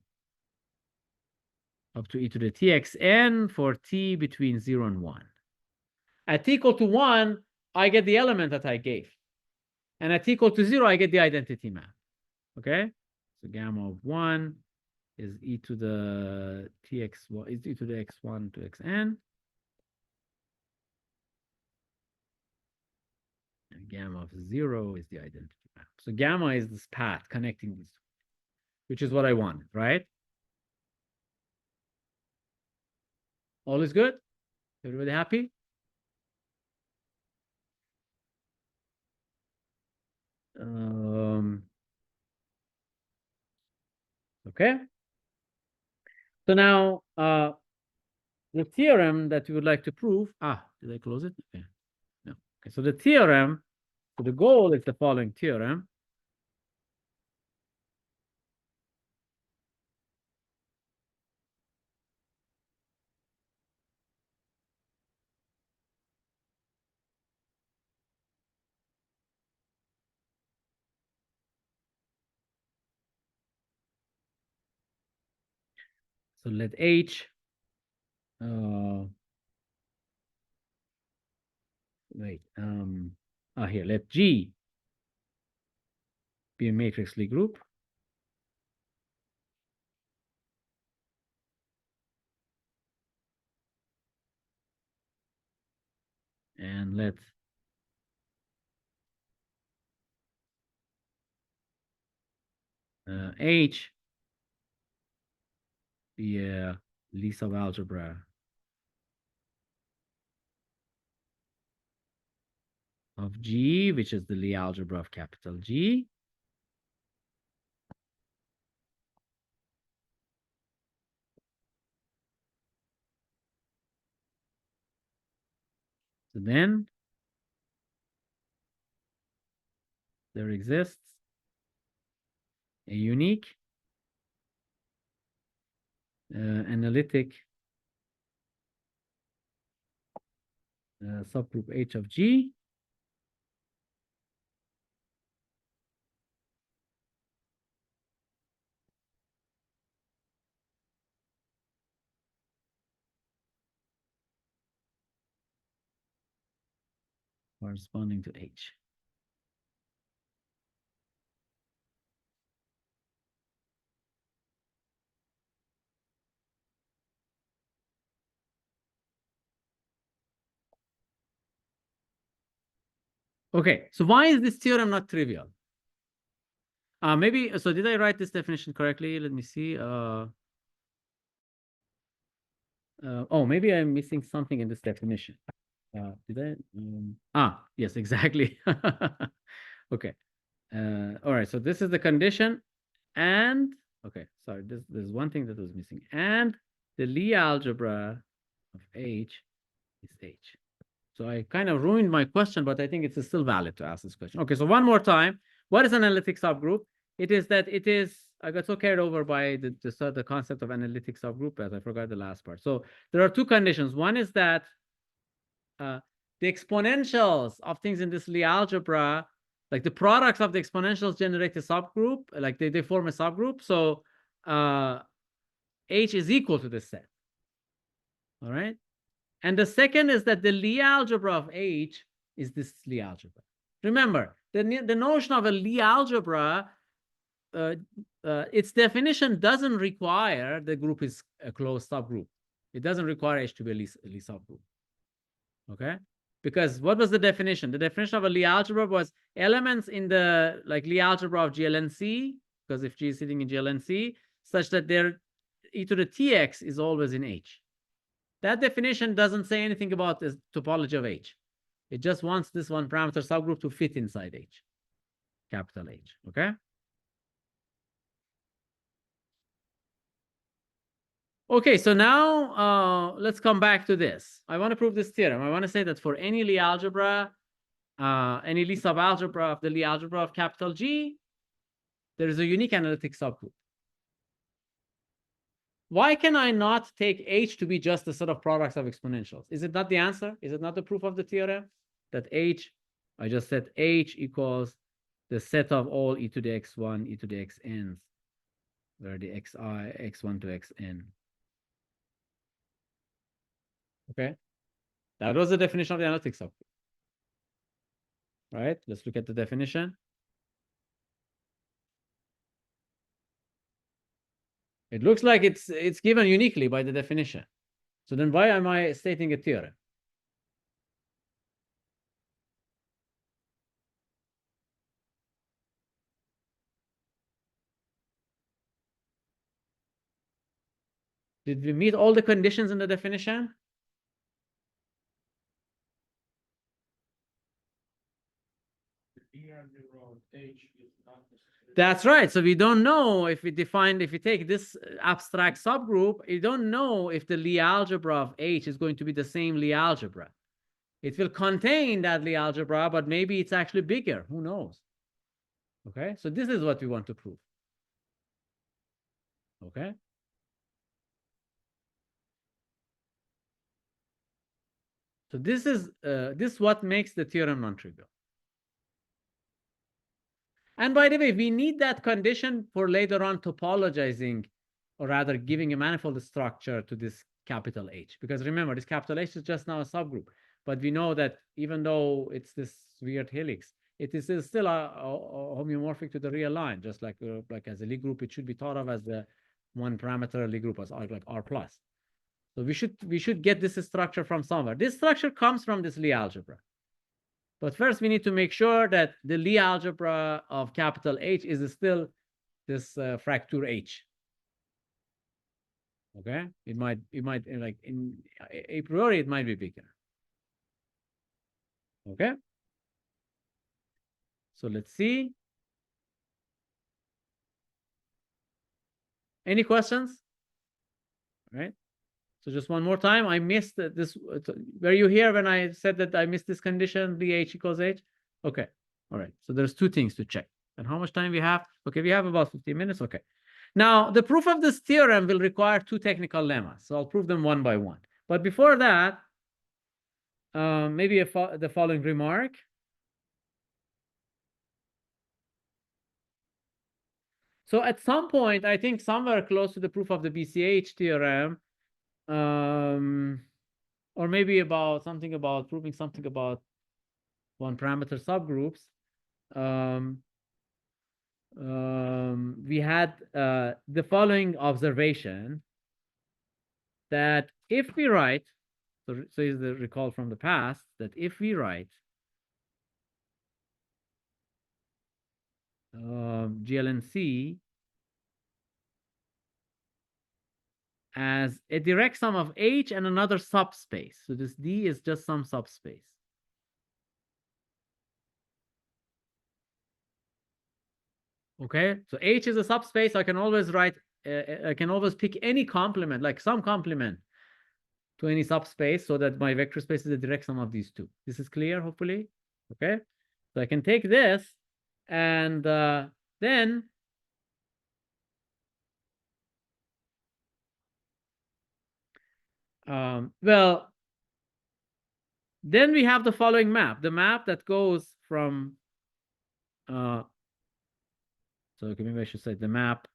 up to e to the txn for t between 0 and 1. At t equal to 1, I get the element that I gave. And at t equal to 0, I get the identity map. Okay? So gamma of 1 is e to the tx1 is e to the x1 to xn. gamma of 0 is the identity map. So gamma is this path connecting these, which is what I want, right? All is good? Everybody happy? Okay. So now the theorem that we would like to prove. Did I close it? Okay. No. Okay. So the theorem, so the goal is the following theorem. So let H here, let G be a matrix Lie group. And let H be a Lie subalgebra of G, which is the Lie algebra of capital G. So then there exists a unique analytic subgroup H of G corresponding to H. Okay, so why is this theorem not trivial? Maybe, so did I write this definition correctly? Let me see. Oh, maybe I'm missing something in this definition. Did I? Yes, exactly. Okay. All right, so this is the condition. And, okay, sorry, there's one thing that was missing. And the Lie algebra of H is H. So I kind of ruined my question, but I think it's still valid to ask this question. Okay, so one more time. What is an analytic subgroup? It is that it is, I got so carried over by the concept of analytic subgroup that I forgot the last part. So there are two conditions. One is that the exponentials of things in this Lie algebra, like the products of the exponentials generate a subgroup, like they form a subgroup. So H is equal to this set. All right. And the second is that the Lie algebra of H is this Lie algebra. Remember, the notion of a Lie algebra, its definition doesn't require the group is a closed subgroup. It doesn't require H to be a Lie subgroup. Okay? Because what was the definition? The definition of a Lie algebra was elements in the Lie algebra of GLNC, because if G is sitting in GLNC, such that their e to the tx is always in H. That definition doesn't say anything about the topology of H. It just wants this one parameter subgroup to fit inside H, capital H, okay? Okay, so now let's come back to this. I want to prove this theorem. I want to say that for any Lie algebra, any Lie subalgebra of the Lie algebra of capital G, there is a unique analytic subgroup. Why can I not take H to be just a set of products of exponentials? Is it not the answer? Is it not the proof of the theorem? That H, I just said H equals the set of all e to the x1, e to the xn's, where the xi, x1 to xn. Okay. That was the definition of the analytic subgroup. Right? Let's look at the definition. It looks like it's given uniquely by the definition. So then why am I stating a theorem? Did we meet all the conditions in the definition? That's right. So we don't know if if we take this abstract subgroup, you don't know if the Lie algebra of H is going to be the same Lie algebra. It will contain that Lie algebra, but maybe it's actually bigger. Who knows? Okay, so this is what we want to prove. Okay. So this is what makes the theorem non-trivial. And by the way, we need that condition for later on topologizing, or rather giving a manifold structure to this capital H. Because remember, this capital H is just now a subgroup. But we know that even though it's this weird helix, it is still a homeomorphic to the real line, just like as a Lie group, it should be thought of as the one parameter Lie group, as like R plus. So we should get this structure from somewhere. This structure comes from this Lie algebra. But first, we need to make sure that the Lie algebra of capital H is still this fracture H. Okay, it might like a priori it might be bigger. Okay, so let's see. Any questions? All right. So just one more time, I missed this. Were you here when I said that I missed this condition, BH equals H? Okay. All right. So there's two things to check. And how much time we have? Okay, we have about 15 minutes. Okay. Now, the proof of this theorem will require two technical lemmas. So I'll prove them one by one. But before that, maybe the following remark. So at some point, I think somewhere close to the proof of the BCH theorem, or maybe about proving something about one parameter subgroups, we had the following observation, that if we write, so is the recall from the past, that if we write GLNC as a direct sum of H and another subspace, so this D is just some subspace. Okay, so H is a subspace. I can always write, I can always pick any complement, like some complement to any subspace, so that my vector space is a direct sum of these two. This is clear, hopefully. Okay, so I can take this, and then well, then we have the following map, the map that goes from so okay, maybe I should say the map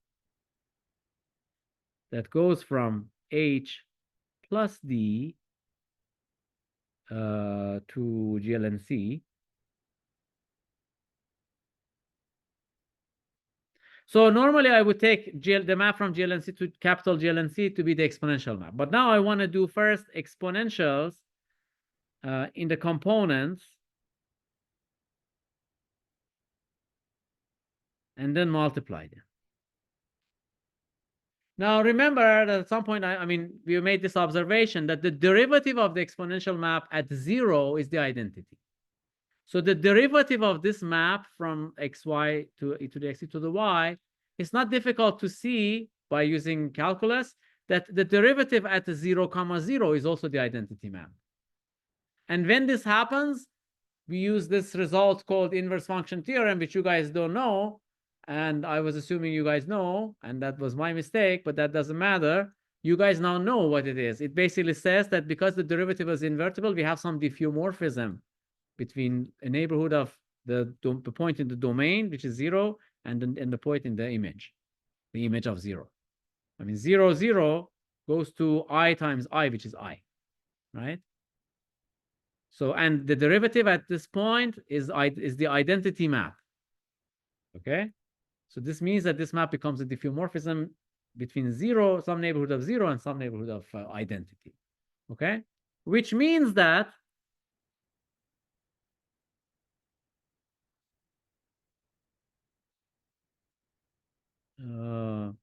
that goes from H plus D to GLNC. So normally I would take the map from GLNC to capital GLNC to be the exponential map. But now I want to do first exponentials in the components, and then multiply them. Now remember that at some point, I mean, we made this observation that the derivative of the exponential map at 0 is the identity. So the derivative of this map from xy to e to the x, e to the y, it's not difficult to see by using calculus that the derivative at the 0, 0 is also the identity map. And when this happens, we use this result called inverse function theorem, which you guys don't know. And I was assuming you guys know, and that was my mistake, but that doesn't matter. You guys now know what it is. It basically says that because the derivative is invertible, we have some diffeomorphism between a neighborhood of the point in the domain, which is 0, and the point in the image of 0. I mean, 0, 0 goes to I times I, which is I, right? So, and the derivative at this point is the identity map. Okay, so this means that this map becomes a diffeomorphism between 0, some neighborhood of 0, and some neighborhood of identity. Okay, which means that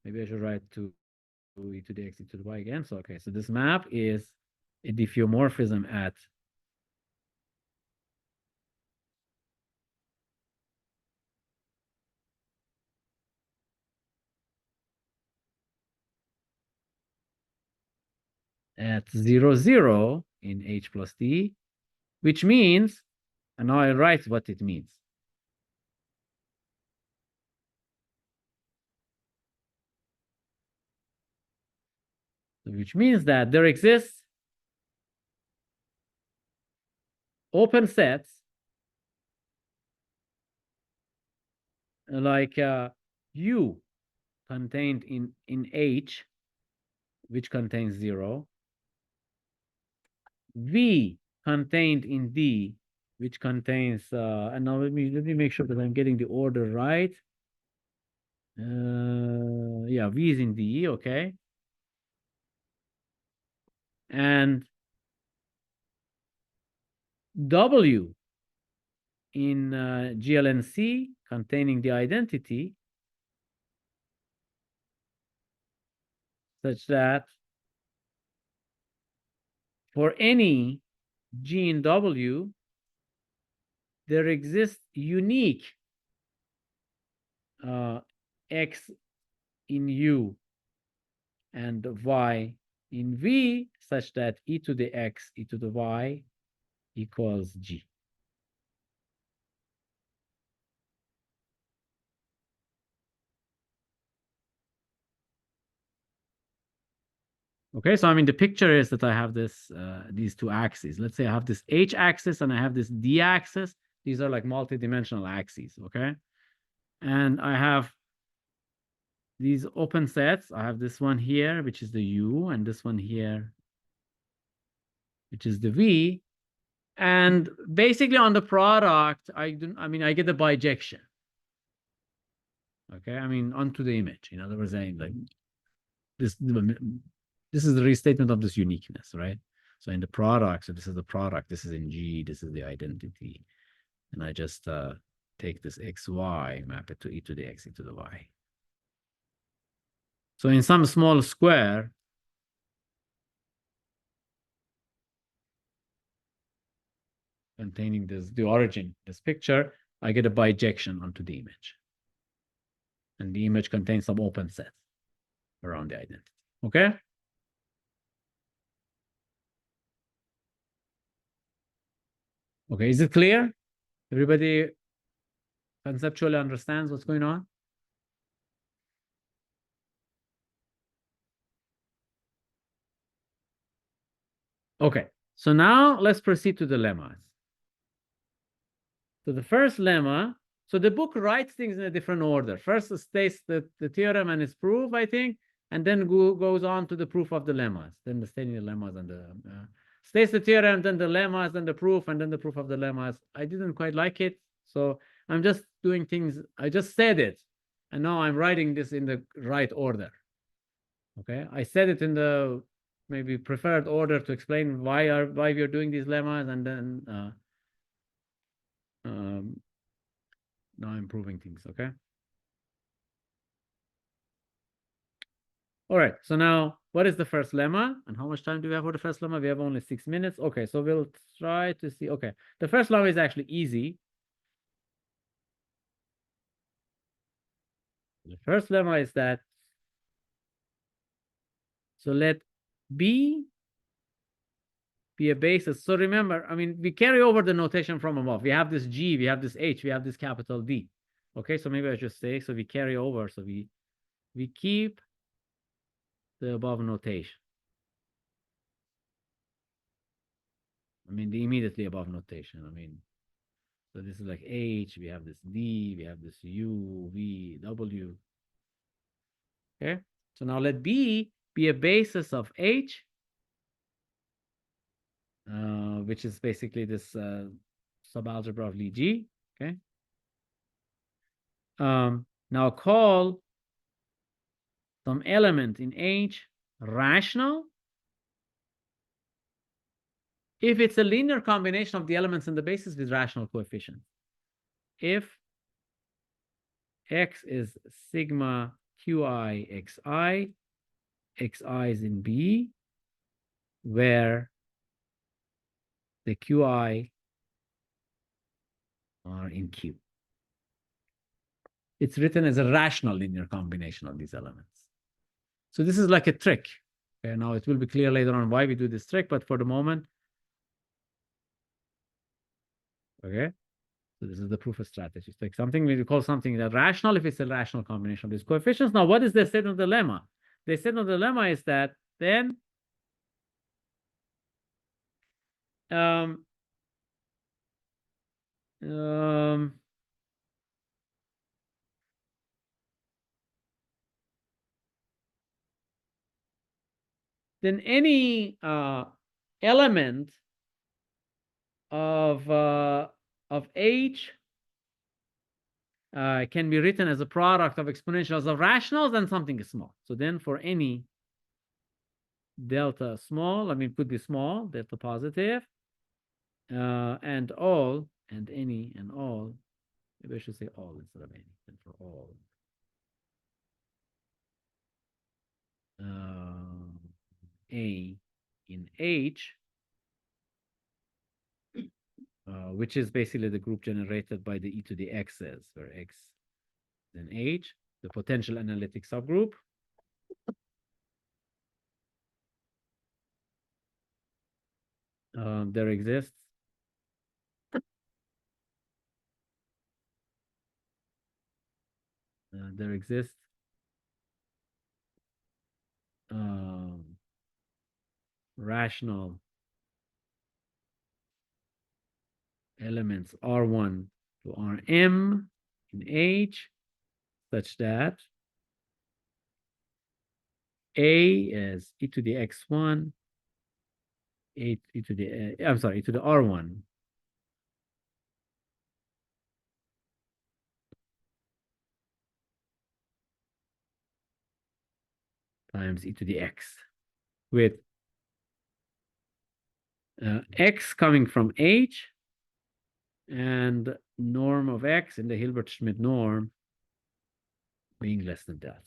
maybe I should write to e to the x e to the y again. So, okay, so this map is a diffeomorphism at 0, 0 in h plus t, which means, and now I write what it means. Which means that there exists open sets like U contained in H, which contains 0, V contained in D, which contains, and now let me make sure that I'm getting the order right. Yeah, V is in D, okay. And W in GLNC containing the identity such that for any G in W, there exists unique X in U and Y in V such that e to the X, e to the Y equals G. Okay, so I mean, the picture is that I have this, these two axes. Let's say I have this H axis and I have this D axis. These are like multi-dimensional axes, okay? And I have these open sets. I have this one here, which is the U, and this one here, which is the V. And basically on the product, I get the bijection. Okay, I mean, onto the image. In other words, saying like this is the restatement of this uniqueness, right? So in the product, so this is the product, this is in G, this is the identity. And I just take this XY, map it to e to the X, e to the Y. So in some small square, containing the origin, this picture, I get a bijection onto the image. And the image contains some open sets around the identity. Okay? Okay, is it clear? Everybody conceptually understands what's going on? Okay, so now let's proceed to the lemmas. So the first lemma, so the book writes things in a different order. First it states the theorem and its proof, I think, and then goes on to the proof of the lemmas. Then the stating the lemmas and the states the theorem, then the lemmas, then the proof, and then the proof of the lemmas. I didn't quite like it, so I'm just doing things. I just said it, and now I'm writing this in the right order. Okay, I said it in the maybe preferred order to explain why we're doing these lemmas, and then now I'm proving things, okay? All right, so now what is the first lemma? And how much time do we have for the first lemma? We have only 6 minutes. Okay, so we'll try to see. Okay, the first lemma is actually easy. The first lemma is that, so let B be a basis. So remember, I mean, we carry over the notation from above. We have this G, we have this H, we have this capital D. Okay, so maybe I just say, so we carry over, so we keep the above notation. I mean, the immediately above notation. I mean, so this is like H, we have this D, we have this U, V, W. Okay, so now let B be a basis of H, which is basically this subalgebra of Lie G. Okay. Now call some element in H rational if it's a linear combination of the elements in the basis with rational coefficients. If X is sigma Qi Xi xi is in B, where the qi are in Q. It's written as a rational linear combination of these elements. So this is like a trick. Okay, now it will be clear later on why we do this trick, but for the moment, okay. So this is the proof of strategy. It's like something we call something that rational if it's a rational combination of these coefficients. Now, what is the statement of the lemma? The statement of the lemma is that then then any element of H can be written as a product of exponentials of rationals and something small. So then for any delta small, let me put this small, delta positive, and all, and any, and all, maybe I should say all instead of any, and for all. A in H, which is basically the group generated by the e to the x's, where x then H, the potential analytic subgroup. There exists rational elements R1 to Rm in H such that A is e to the x1, e to the R1 times e to the x, with x coming from H and norm of x in the Hilbert-Schmidt norm being less than that.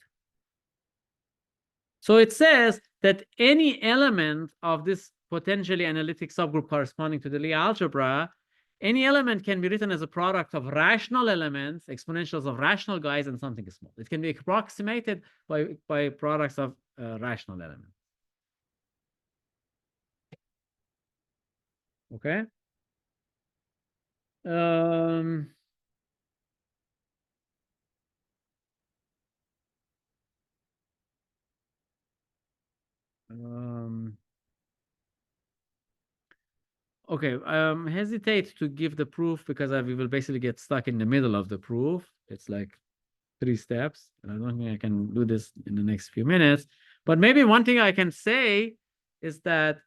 So it says that any element of this potentially analytic subgroup corresponding to the Lie algebra, any element can be written as a product of rational elements, exponentials of rational guys, and something small. It can be approximated by products of rational elements. Okay. Okay, hesitate to give the proof because we will basically get stuck in the middle of the proof. It's like 3 steps, and I don't think I can do this in the next few minutes. But maybe one thing I can say is that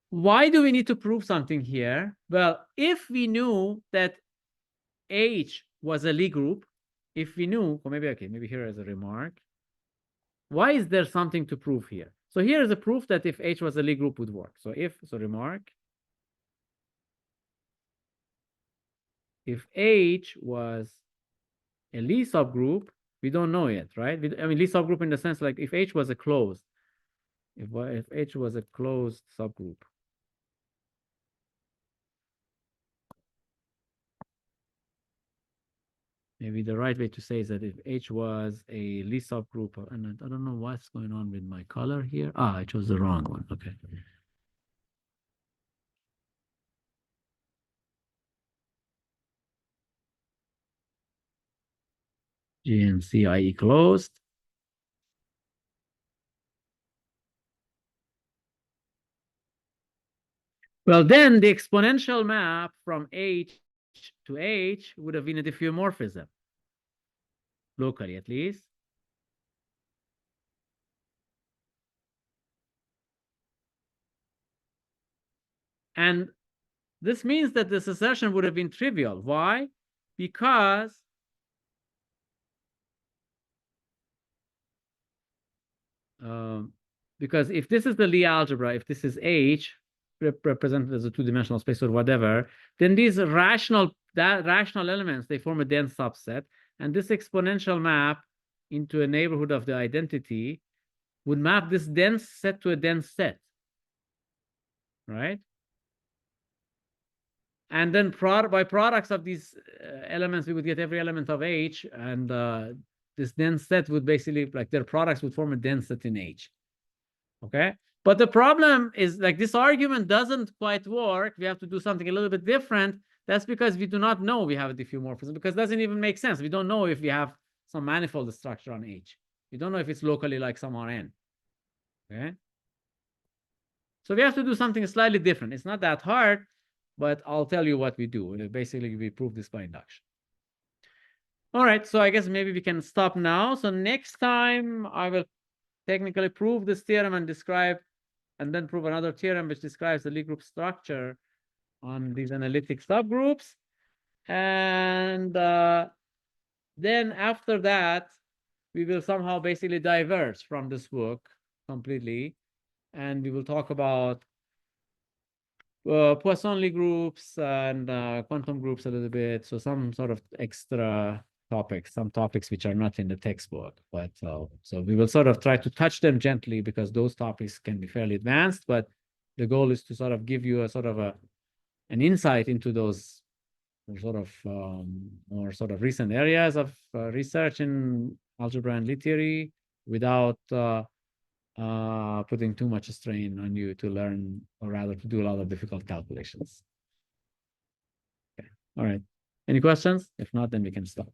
why do we need to prove something here? Well, if we knew that H was a Lie group, if we knew, or maybe here as a remark, why is there something to prove here? So here is a proof that if H was a Lie group would work. So remark, if H was a Lie subgroup, we don't know yet, right? I mean, Lie subgroup in the sense like if H was a closed, if H was a closed subgroup. Maybe the right way to say is that if H was a Lie subgroup, and I don't know what's going on with my color here. Ah, I chose the wrong one. Okay. GNCIE closed. Well, then the exponential map from H to H would have been a diffeomorphism, locally at least. And this means that this assertion would have been trivial. Why? Because if this is the Lie algebra, if this is H, represented as a two-dimensional space or whatever, then these rational elements, they form a dense subset. And this exponential map into a neighborhood of the identity would map this dense set to a dense set, right? And then by products of these elements, we would get every element of H, and this dense set would basically, like, their products would form a dense set in H. Okay? But the problem is, like, this argument doesn't quite work. We have to do something a little bit different. That's because we do not know we have a diffeomorphism, because it doesn't even make sense. We don't know if we have some manifold structure on H. We don't know if it's locally like some Rn. Okay? So we have to do something slightly different. It's not that hard, but I'll tell you what we do. Basically, we prove this by induction. All right, so I guess maybe we can stop now. So next time, I will technically prove this theorem and describe, and then prove another theorem which describes the Lie group structure on these analytic subgroups. And then after that, we will somehow basically diverge from this book completely. And we will talk about Poisson Lie groups and quantum groups a little bit. So some sort of extra topics, some topics which are not in the textbook. But so we will sort of try to touch them gently, because those topics can be fairly advanced. But the goal is to sort of give you a sort of an insight into those sort of more sort of recent areas of research in algebra and Lie theory, without putting too much strain on you to learn, or rather to do a lot of difficult calculations. Okay. All right. Any questions? If not, then we can stop.